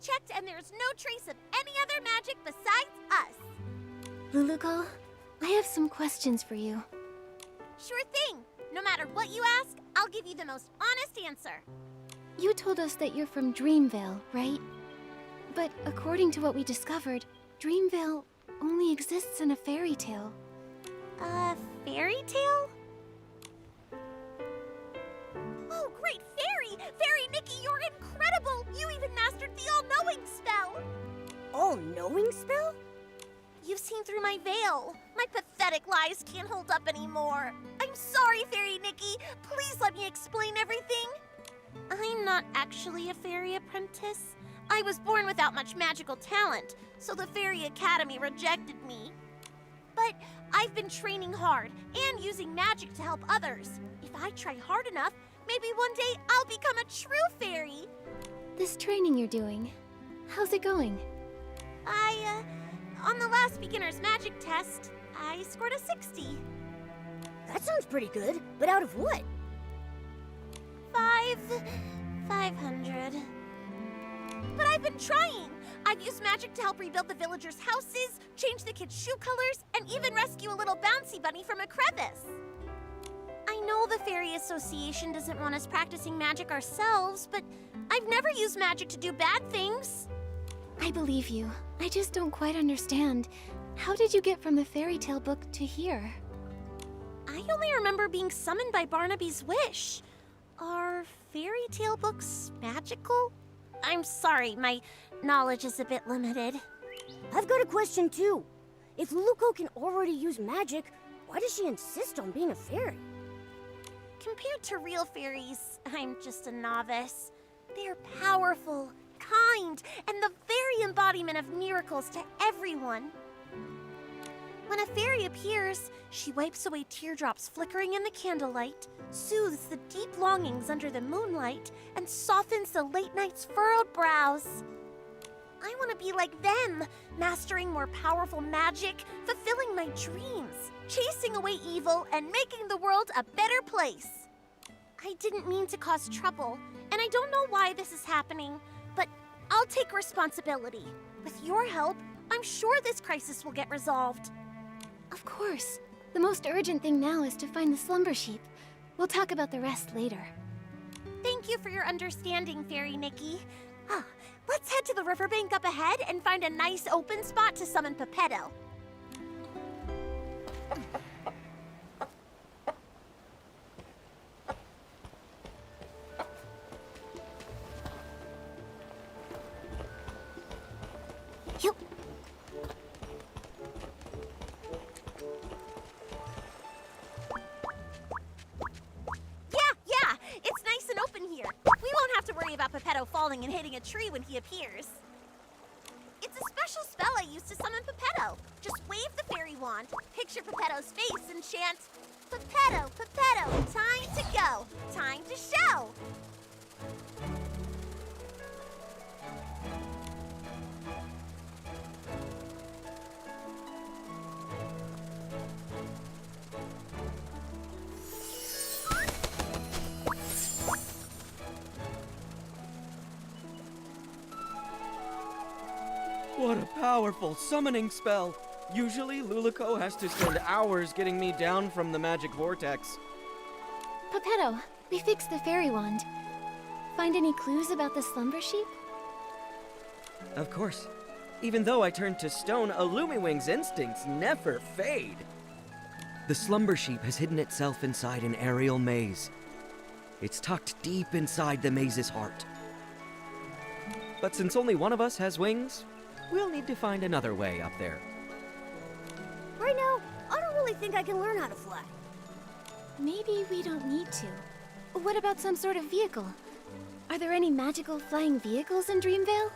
checked and there's no trace of any other magic besides us. Lulukko, I have some questions for you. Sure thing. No matter what you ask, I'll give you the most honest answer. You told us that you're from Dreamvale, right? But according to what we discovered, Dreamvale only exists in a fairy tale. A fairy tale? Oh, great fairy! Fairy Nikki, you're incredible! You even mastered the all-knowing spell! All-knowing spell? You've seen through my veil. My pathetic lies can't hold up anymore. I'm sorry, Fairy Nikki. Please let me explain everything. I'm not actually a fairy apprentice. I was born without much magical talent, so the Fairy Academy rejected me. But I've been training hard and using magic to help others. If I try hard enough, maybe one day I'll become a true fairy. This training you're doing, how's it going? On the last beginner's magic test, I scored a 60. That sounds pretty good, but out of what? 500. But I've been trying. I've used magic to help rebuild the villagers' houses, change the kids' shoe colors, and even rescue a little bouncy bunny from a crevice. I know the Fairy Association doesn't want us practicing magic ourselves, but I've never used magic to do bad things. I believe you. I just don't quite understand. How did you get from the fairy tale book to here? I only remember being summoned by Barnaby's wish. Are fairy tale books magical? I'm sorry, my knowledge is a bit limited. I've got a question too. If Lulukko can already use magic, why does she insist on being a fairy? Compared to real fairies, I'm just a novice. They're powerful, kind, and the very embodiment of miracles to everyone. When a fairy appears, she wipes away teardrops flickering in the candlelight, soothes the deep longings under the moonlight, and softens the late night's furrowed brows. I want to be like them, mastering more powerful magic, fulfilling my dreams, chasing away evil, and making the world a better place. I didn't mean to cause trouble, and I don't know why this is happening, but I'll take responsibility. With your help, I'm sure this crisis will get resolved. Of course. The most urgent thing now is to find the slumber sheep. We'll talk about the rest later. Thank you for your understanding, Fairy Nikki. Let's head to the riverbank up ahead and find a nice open spot to summon Peppetto. Yup. Yeah, it's nice and open here. We won't have to worry about Peppetto falling and hitting a tree when he appears. It's a special spell I use to summon Peppetto. Just wave the fairy wand, picture Peppetto's face, and chant, Peppetto, Peppetto, time to go, time to show. What a powerful summoning spell! Usually, Lulukko has to spend hours getting me down from the magic vortex. Peppetto, we fixed the fairy wand. Find any clues about the slumber sheep? Of course. Even though I turned to stone, a Lumiwing's instincts never fade. The slumber sheep has hidden itself inside an aerial maze. It's tucked deep inside the maze's heart. But since only one of us has wings, we'll need to find another way up there. Right now, I don't really think I can learn how to fly. Maybe we don't need to. What about some sort of vehicle? Are there any magical flying vehicles in Dreamvale?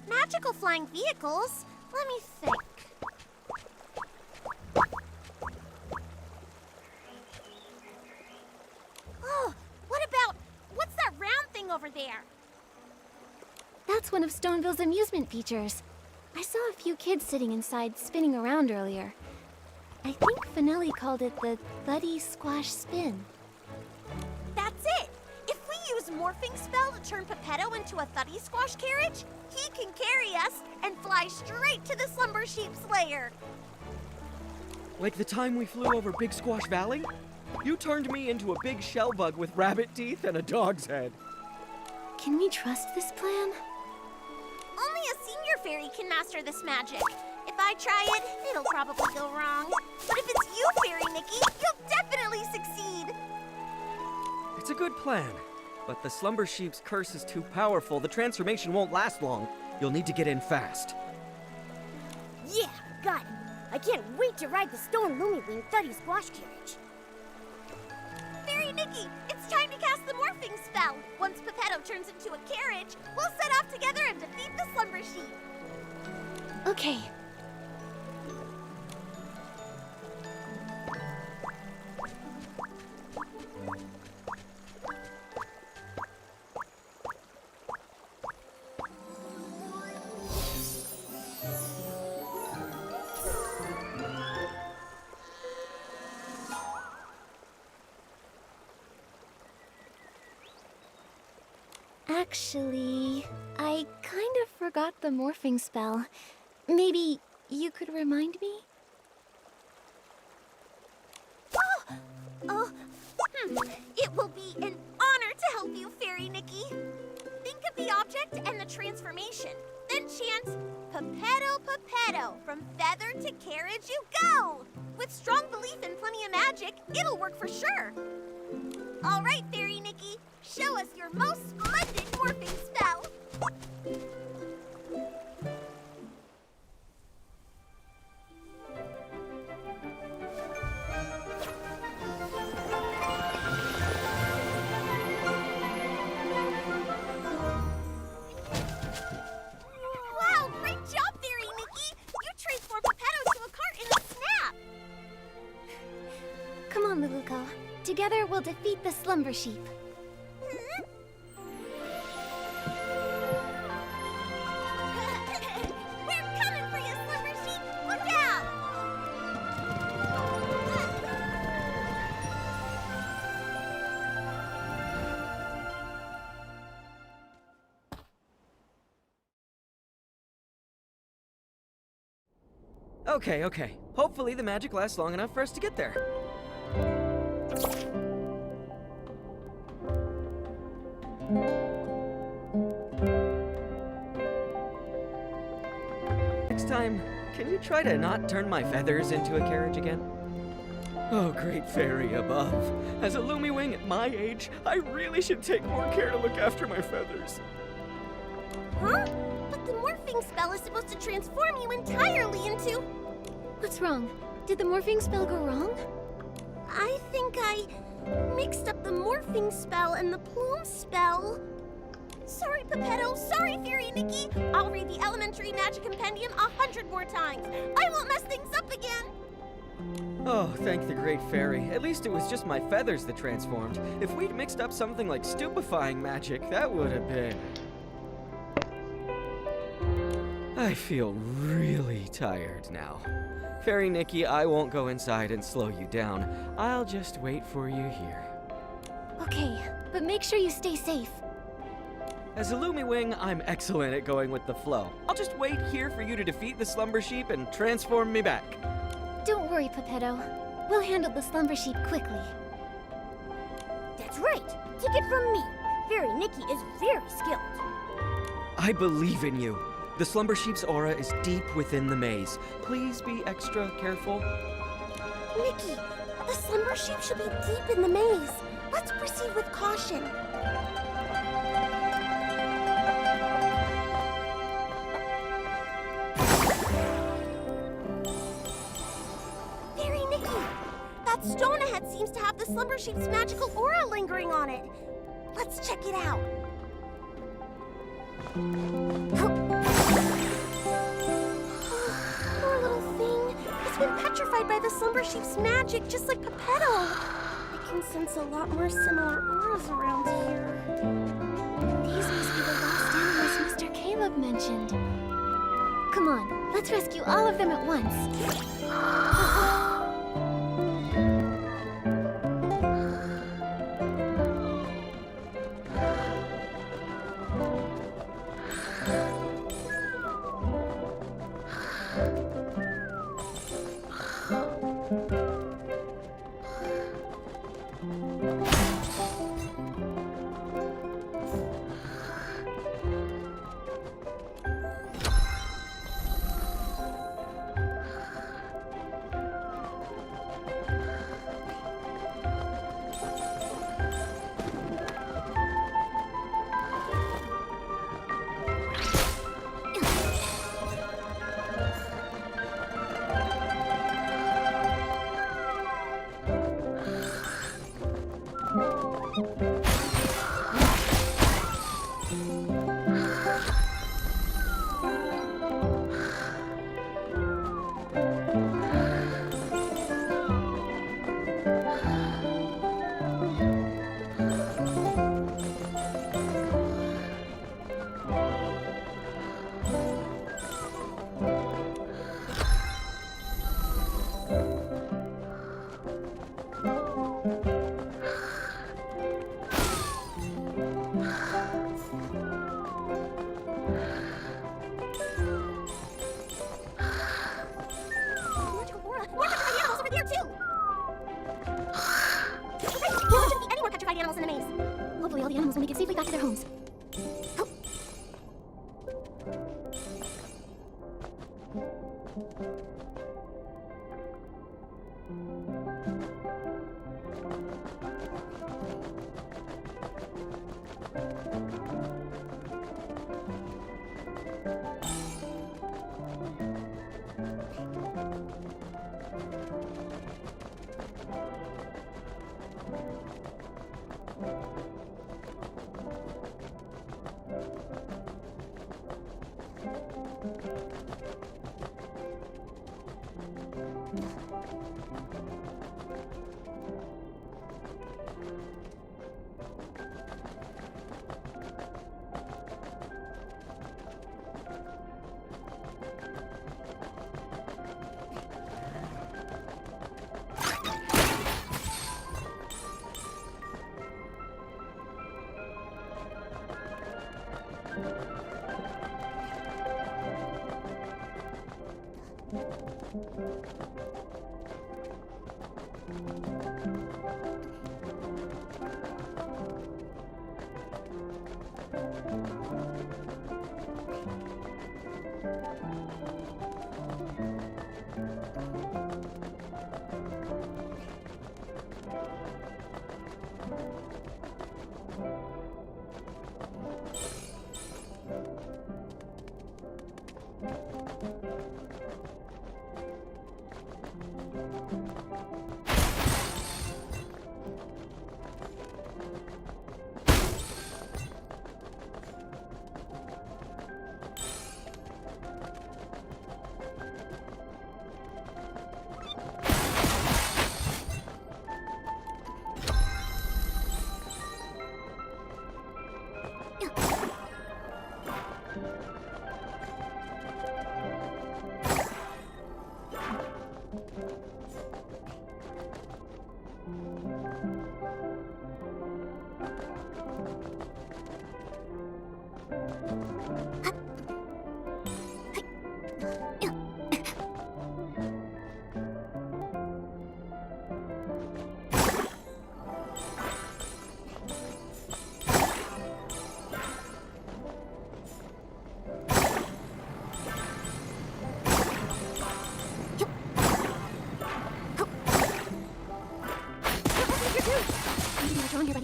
Magical flying vehicles? Let me think. Oh, what's that round thing over there? That's one of Stoneville's amusement features. I saw a few kids sitting inside spinning around earlier. I think Finelli called it the Thuddy Squash Spin. That's it! If we use more morphing spell to turn Peppetto into a thuddy squash carriage, he can carry us and fly straight to the slumber sheep's lair. Like the time we flew over Big Squash Valley? You turned me into a big shell bug with rabbit teeth and a dog's head. Can we trust this plan? Only a senior fairy can master this magic. If I try it, it'll probably go wrong. But if it's you, Fairy Nikki, you'll definitely succeed. It's a good plan, but the slumber sheep's curse is too powerful. The transformation won't last long. You'll need to get in fast. Yeah, got it. I can't wait to ride the stone Lumiwing Thuddy Squash Carriage. Fairy Nikki, it's time to cast the morphing spell. Once Peppetto turns into a carriage, we'll set off together and defeat the slumber sheep. Okay. Actually, I kind of forgot the morphing spell. Maybe you could remind me? It will be an honor to help you, Fairy Nikki. Think of the object and the transformation. Then chant, Peppetto, Peppetto, from feather to carriage you go! With strong belief and plenty of magic, it'll work for sure. All right, Fairy Nikki, show us your most splendid morphing spell. Wow, great job, Fairy Nikki! You transformed Peppetto to a cart in a snap! Come on, Lulukko. Together we'll defeat the slumber sheep. We're coming for you, slumber sheep! Look out! Okay. Hopefully the magic lasts long enough for us to get there. Next time, can you try to not turn my feathers into a carriage again? Oh, great fairy above. As a Lumiwing at my age, I really should take more care to look after my feathers. Huh? But the morphing spell is supposed to transform you entirely into... What's wrong? Did the morphing spell go wrong? I think I mixed up the morphing spell and the plume spell. Sorry, Peppetto. Sorry, Fairy Nikki. I'll read the Elementary Magic Compendium 100 more times. I won't mess things up again. Oh, thank the great fairy. At least it was just my feathers that transformed. If we'd mixed up something like stupefying magic, that would have been... I feel really tired now. Fairy Nikki, I won't go inside and slow you down. I'll just wait for you here. Okay, but make sure you stay safe. As a Lumiwing, I'm excellent at going with the flow. I'll just wait here for you to defeat the slumber sheep and transform me back. Don't worry, Peppetto. We'll handle the slumber sheep quickly. That's right. Take it from me. Fairy Nikki is very skilled. I believe in you. The slumber sheep's aura is deep within the maze. Please be extra careful. Nikki, the slumber sheep should be deep in the maze. Let's proceed with caution. Fairy Nikki, that stone ahead seems to have the slumber sheep's magical aura lingering on it. Let's check it out. Poor little thing. It's been petrified by the slumber sheep's magic, just like Peppetto. I can sense a lot more similar auras around here. These must be the lost animals Mr. Caleb mentioned. Come on, let's rescue all of them at once. Hopefully all the animals will make it safely back to their homes.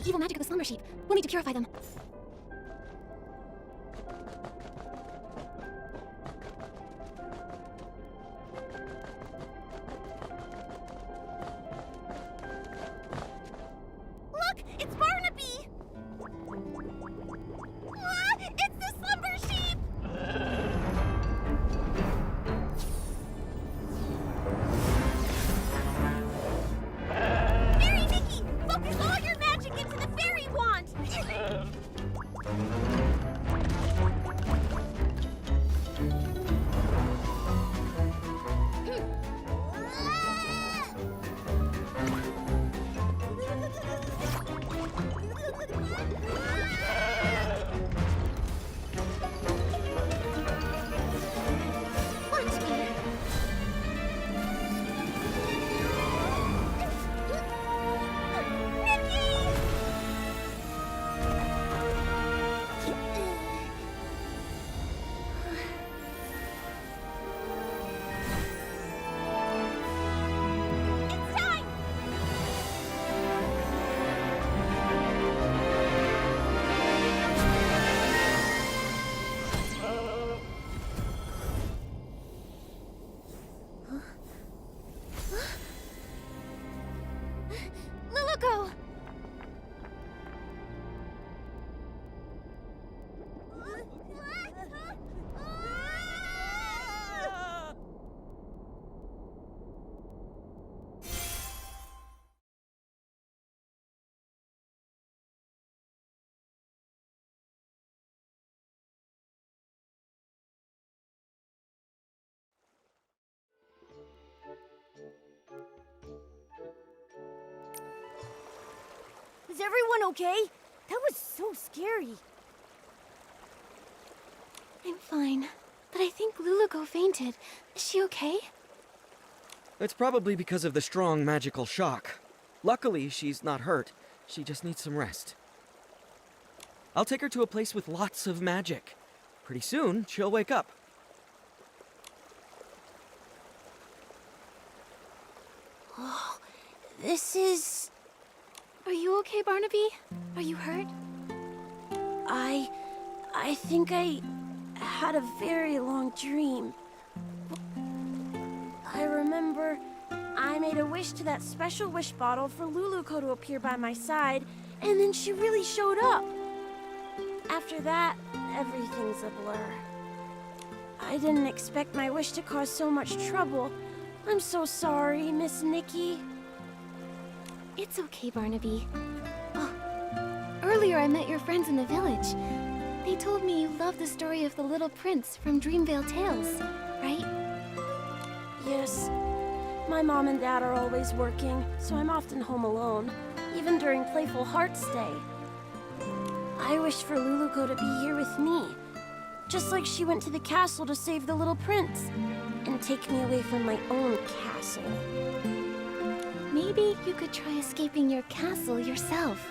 Evil magic of the slumber sheep. We'll need to purify them. Look! It's Barnaby! Ah, it's the slumber sheep! Fairy Nikki! Focus all your magic into the fairy wand! everyone okay? That was so scary. I'm fine, but I think Lulukko fainted. Is she okay? It's probably because of the strong magical shock. Luckily, she's not hurt. She just needs some rest. I'll take her to a place with lots of magic. Pretty soon, she'll wake up. Oh, this is... Are you okay, Barnaby? Are you hurt? I think I had a very long dream. I remember I made a wish to that special wish bottle for Lulukko to appear by my side, and then she really showed up. After that, everything's a blur. I didn't expect my wish to cause so much trouble. I'm so sorry, Miss Nikki. It's okay, Barnaby. Oh, earlier I met your friends in the village. They told me you love the story of the little prince from Dreamvale Tales, right? Yes. My mom and dad are always working, so I'm often home alone, even during Playful Hearts Day. I wish for Lulukko to be here with me, just like she went to the castle to save the little prince, and take me away from my own castle. Maybe you could try escaping your castle yourself.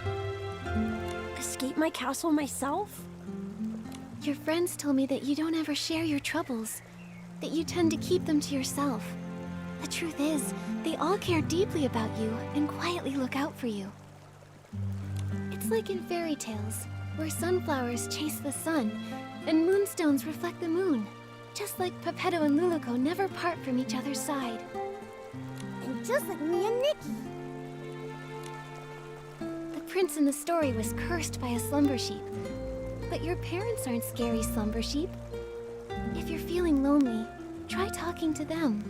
Escape my castle myself? Your friends told me that you don't ever share your troubles, that you tend to keep them to yourself. The truth is, they all care deeply about you and quietly look out for you. It's like in fairy tales, where sunflowers chase the sun, and moonstones reflect the moon. Just like Peppetto and Lulukko never part from each other's side. And just like me and Nikki. The prince in the story was cursed by a slumber sheep. But your parents aren't scary slumber sheep. If you're feeling lonely, try talking to them.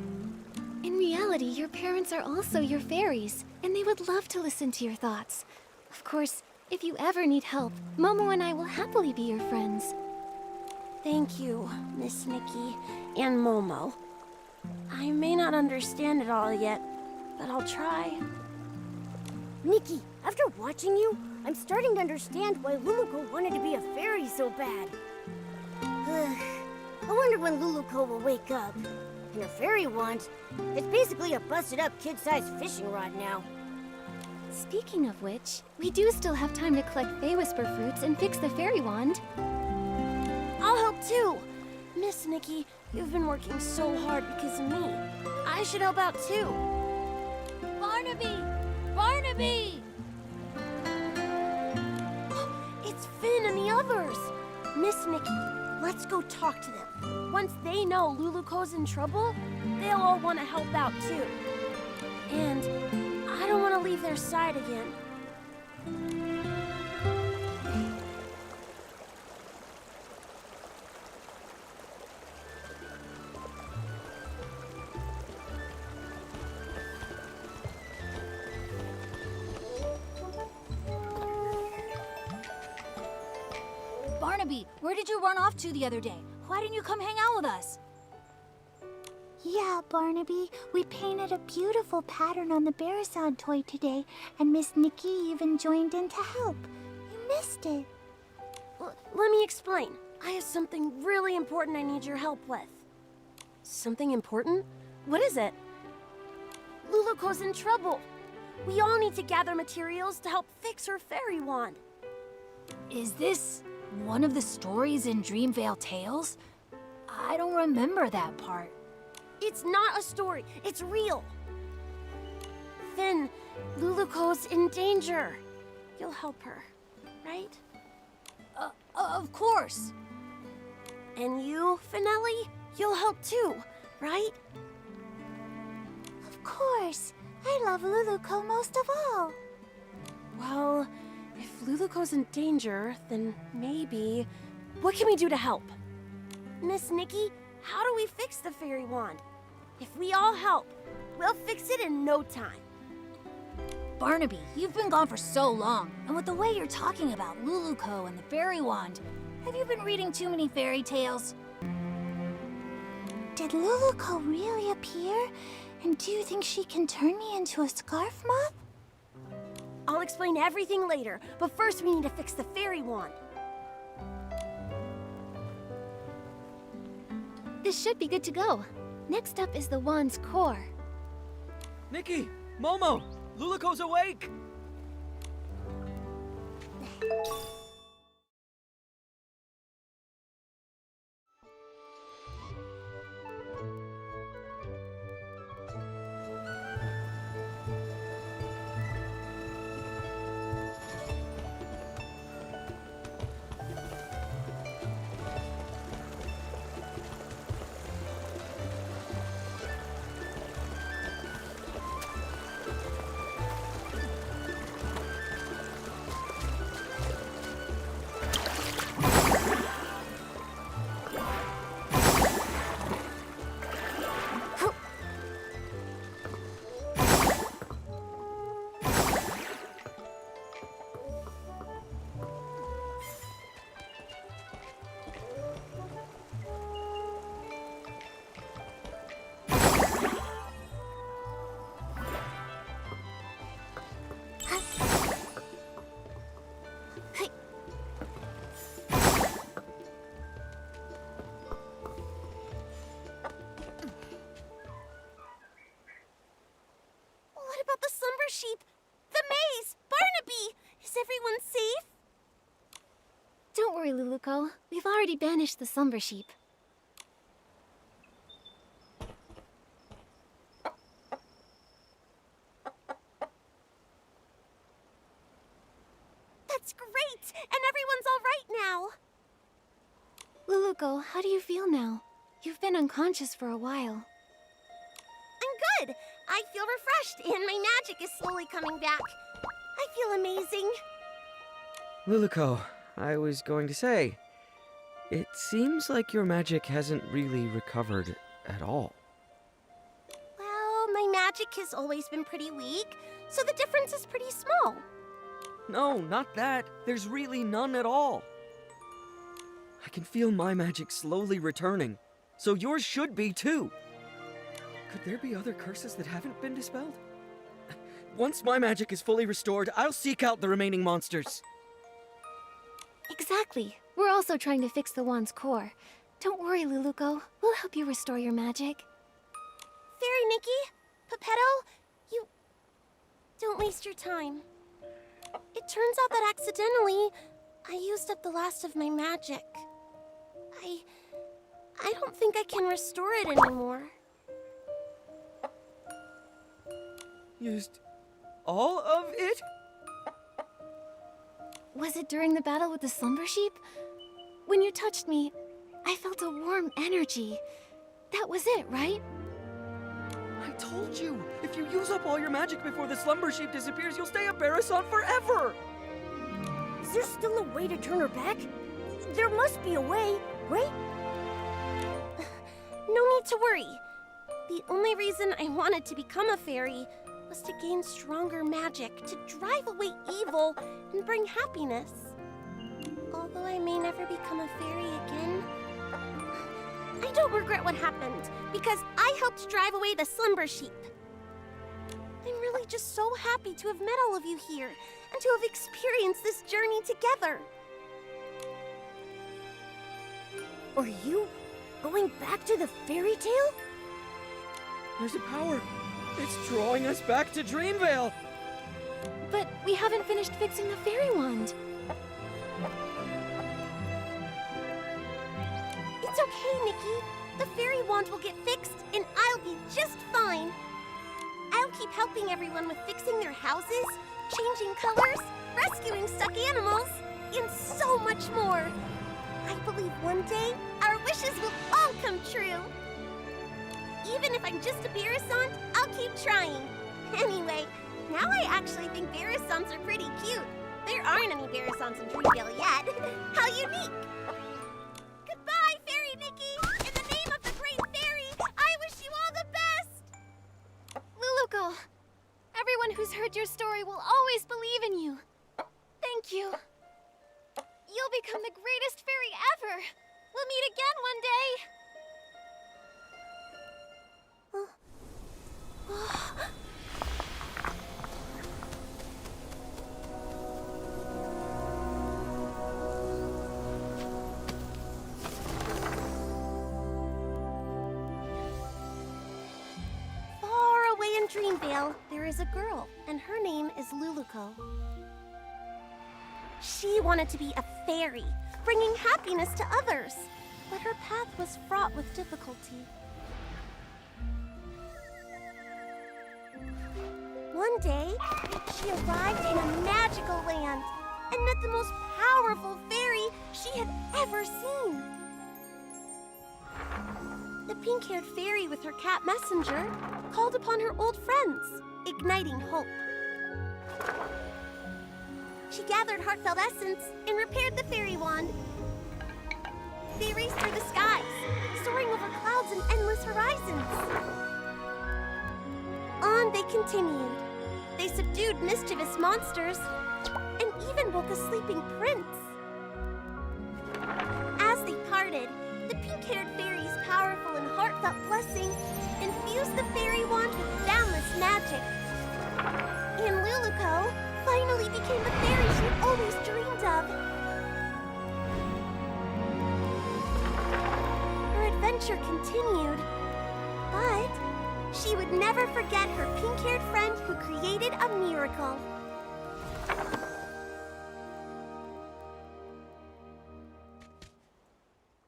In reality, your parents are also your fairies, and they would love to listen to your thoughts. Of course, if you ever need help, Momo and I will happily be your friends. Thank you, Miss Nikki and Momo. I may not understand it all yet, but I'll try. Nikki, after watching you, I'm starting to understand why Lulukko wanted to be a fairy so bad. I wonder when Lulukko will wake up. And her fairy wand, it's basically a busted-up kid-sized fishing rod now. Speaking of which, we do still have time to collect Faewhisper fruits and fix the fairy wand. I'll help too! Miss Nikki, you've been working so hard because of me. I should help out too. Barnaby! Barnaby! It's Finn and the others! Miss Nikki, let's go talk to them. Once they know Lulukko's in trouble, they'll all want to help out too. And I don't want to leave their side again. Barnaby, where did you run off to the other day? Why didn't you come hang out with us? Yeah, Barnaby, we painted a beautiful pattern on the Beretsant Toy today, and Miss Nikki even joined in to help. You missed it. Let me explain. I have something really important I need your help with. Something important? What is it? Lulukko's in trouble. We all need to gather materials to help fix her fairy wand. Is this one of the stories in Dreamvale Tales? I don't remember that part. It's not a story. It's real. Finn, Lulukko's in danger. You'll help her, right? Of course. And you, Finelli, you'll help too, right? Of course. I love Lulukko most of all. Well, if Lulukko's in danger, then maybe... What can we do to help? Miss Nikki, how do we fix the fairy wand? If we all help, we'll fix it in no time. Barnaby, you've been gone for so long, and with the way you're talking about Lulukko and the fairy wand, have you been reading too many fairy tales? Did Lulukko really appear? And do you think she can turn me into a scarf moth? I'll explain everything later, but first we need to fix the fairy wand. This should be good to go. Next up is the wand's core. Nikki! Momo! Lulukko's awake! Sheep! The maze! Barnaby! Is everyone safe? Don't worry, Lulukko. We've already banished the slumber sheep. That's great! And everyone's all right now! Lulukko, how do you feel now? You've been unconscious for a while. I'm good! I feel refreshed, and my magic is slowly coming back. I feel amazing. Lulukko, I was going to say, it seems like your magic hasn't really recovered at all. Well, my magic has always been pretty weak, so the difference is pretty small. No, not that. There's really none at all. I can feel my magic slowly returning, so yours should be too. Could there be other curses that haven't been dispelled? Once my magic is fully restored, I'll seek out the remaining monsters. Exactly. We're also trying to fix the wand's core. Don't worry, Lulukko. We'll help you restore your magic. Fairy Nikki, Peppetto, you... don't waste your time. It turns out that accidentally, I used up the last of my magic. I don't think I can restore it anymore. Used all of it? Was it during the battle with the slumber sheep? When you touched me, I felt a warm energy. That was it, right? I told you! If you use up all your magic before the slumber sheep disappears, you'll stay a Beretsant forever! Is there still a way to turn her back? There must be a way, right? No need to worry. The only reason I wanted to become a fairy was to gain stronger magic, to drive away evil and bring happiness. Although I may never become a fairy again, I don't regret what happened, because I helped drive away the slumber sheep. I'm really just so happy to have met all of you here, and to have experienced this journey together. Are you going back to the fairy tale? There's a power. It's drawing us back to Dreamvale. But we haven't finished fixing the fairy wand. It's okay, Nikki. The fairy wand will get fixed, and I'll be just fine. I'll keep helping everyone with fixing their houses, changing colors, rescuing stuck animals, and so much more. I believe one day our wishes will all come true. Even if I'm just a Beretsant, I'll keep trying. Anyway, now I actually think Beretsants are pretty cute. There aren't any Beretsants in Dreamvale yet. How unique! Goodbye, Fairy Nikki! In the name of the Great Fairy, I wish you all the best! Lulukko, everyone who's heard your story will always believe in you. Thank you. You'll become the greatest fairy ever. We'll meet again one day. There is a girl, and her name is Lulukko. She wanted to be a fairy, bringing happiness to others, but her path was fraught with difficulty. One day, she arrived in a magical land and met the most powerful fairy she had ever seen. The pink-haired fairy with her cat messenger called upon her old friends, igniting hope. She gathered heartfelt essence and repaired the fairy wand. They raced through the skies, soaring over clouds and endless horizons. On they continued. They subdued mischievous monsters and even woke a sleeping prince. As they parted, the pink-haired fairy's powerful and heartfelt blessing infused the fairy wand with boundless magic. And Lulukko finally became the fairy she'd always dreamed of. Her adventure continued, but she would never forget her pink-haired friend who created a miracle.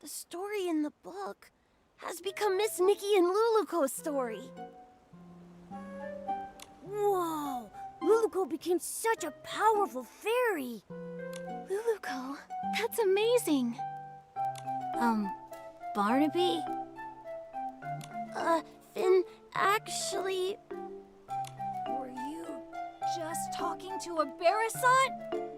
The story in the book has become Miss Nikki and Lulukko's story. Whoa! Lulukko became such a powerful fairy! Lulukko, that's amazing. Barnaby? Finn, actually... Were you just talking to a Beretsant?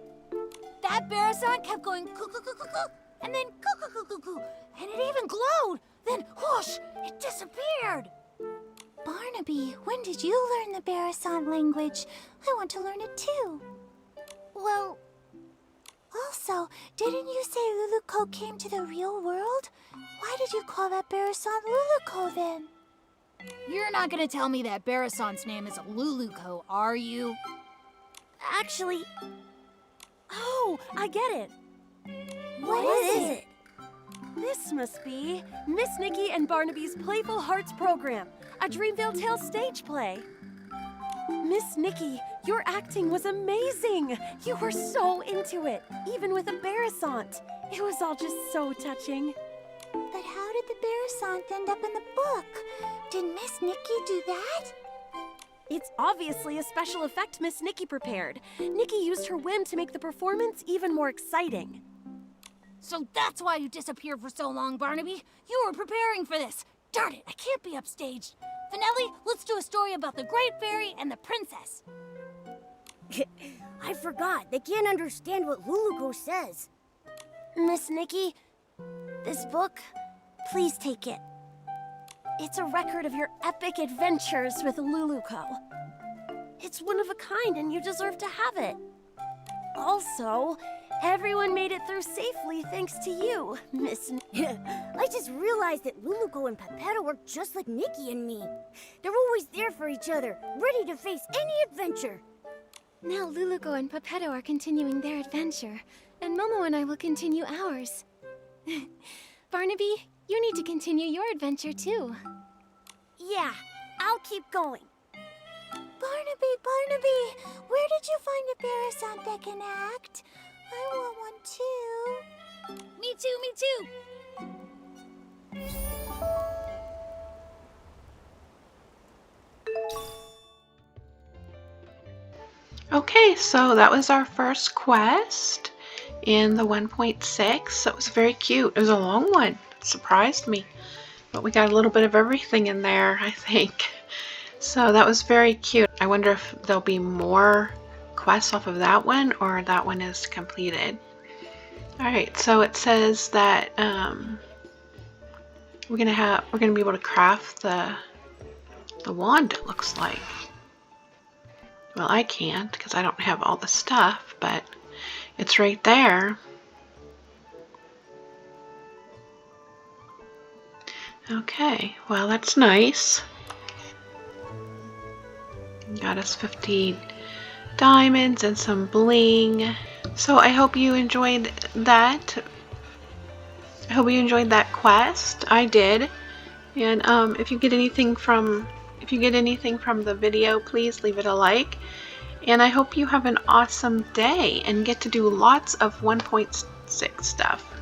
That Beretsant kept going coo-coo-coo-coo-coo, and then coo-coo-coo-coo-coo, and it even glowed. Then whoosh, it disappeared. Barnaby, when did you learn the Beretsant language? I want to learn it too. Well... Also, didn't you say Lulukko came to the real world? Why did you call that Beretsant Lulukko then? You're not gonna tell me that Beretsant's name is Lulukko, are you? Actually... Oh, I get it. What is it? This must be Miss Nikki and Barnaby's Playful Hearts program, a Dreamvale Tales stage play. Miss Nikki, your acting was amazing. You were so into it, even with a Beretsant. It was all just so touching. But how did the Beretsant end up in the book? Did Miss Nikki do that? It's obviously a special effect Miss Nikki prepared. Nikki used her whim to make the performance even more exciting. So that's why you disappeared for so long, Barnaby. You were preparing for this. Darn it, I can't be upstaged. Finelli, let's do a story about the Great Fairy and the Princess. I forgot. They can't understand what Lulukko says. Miss Nikki, this book, please take it. It's a record of your epic adventures with Lulukko. It's one of a kind and you deserve to have it. Also, everyone made it through safely thanks to you, Miss I just realized that Lulukko and Peppetto are just like Nikki and me. They're always there for each other, ready to face any adventure. Now Lulukko and Peppetto are continuing their adventure, and Momo and I will continue ours. Barnaby, you need to continue your adventure too. Yeah, I'll keep going. Barnaby, where did you find a Beretsant that can act? I want one too. Me too. Okay, so that was our first quest in the 1.6. So it was very cute. It was a long one. It surprised me. But we got a little bit of everything in there, I think. So that was very cute. I wonder if there'll be more quests off of that one, or that one is completed. Alright, so it says that we're gonna be able to craft the wand, it looks like. Well, I can't because I don't have all the stuff, but it's right there. Okay, well, that's nice. Got us 50 diamonds and some bling. So I hope you enjoyed that. I hope you enjoyed that quest. I did. And if you get anything from If you get anything from the video, please leave it a like. And I hope you have an awesome day and get to do lots of 1.6 stuff.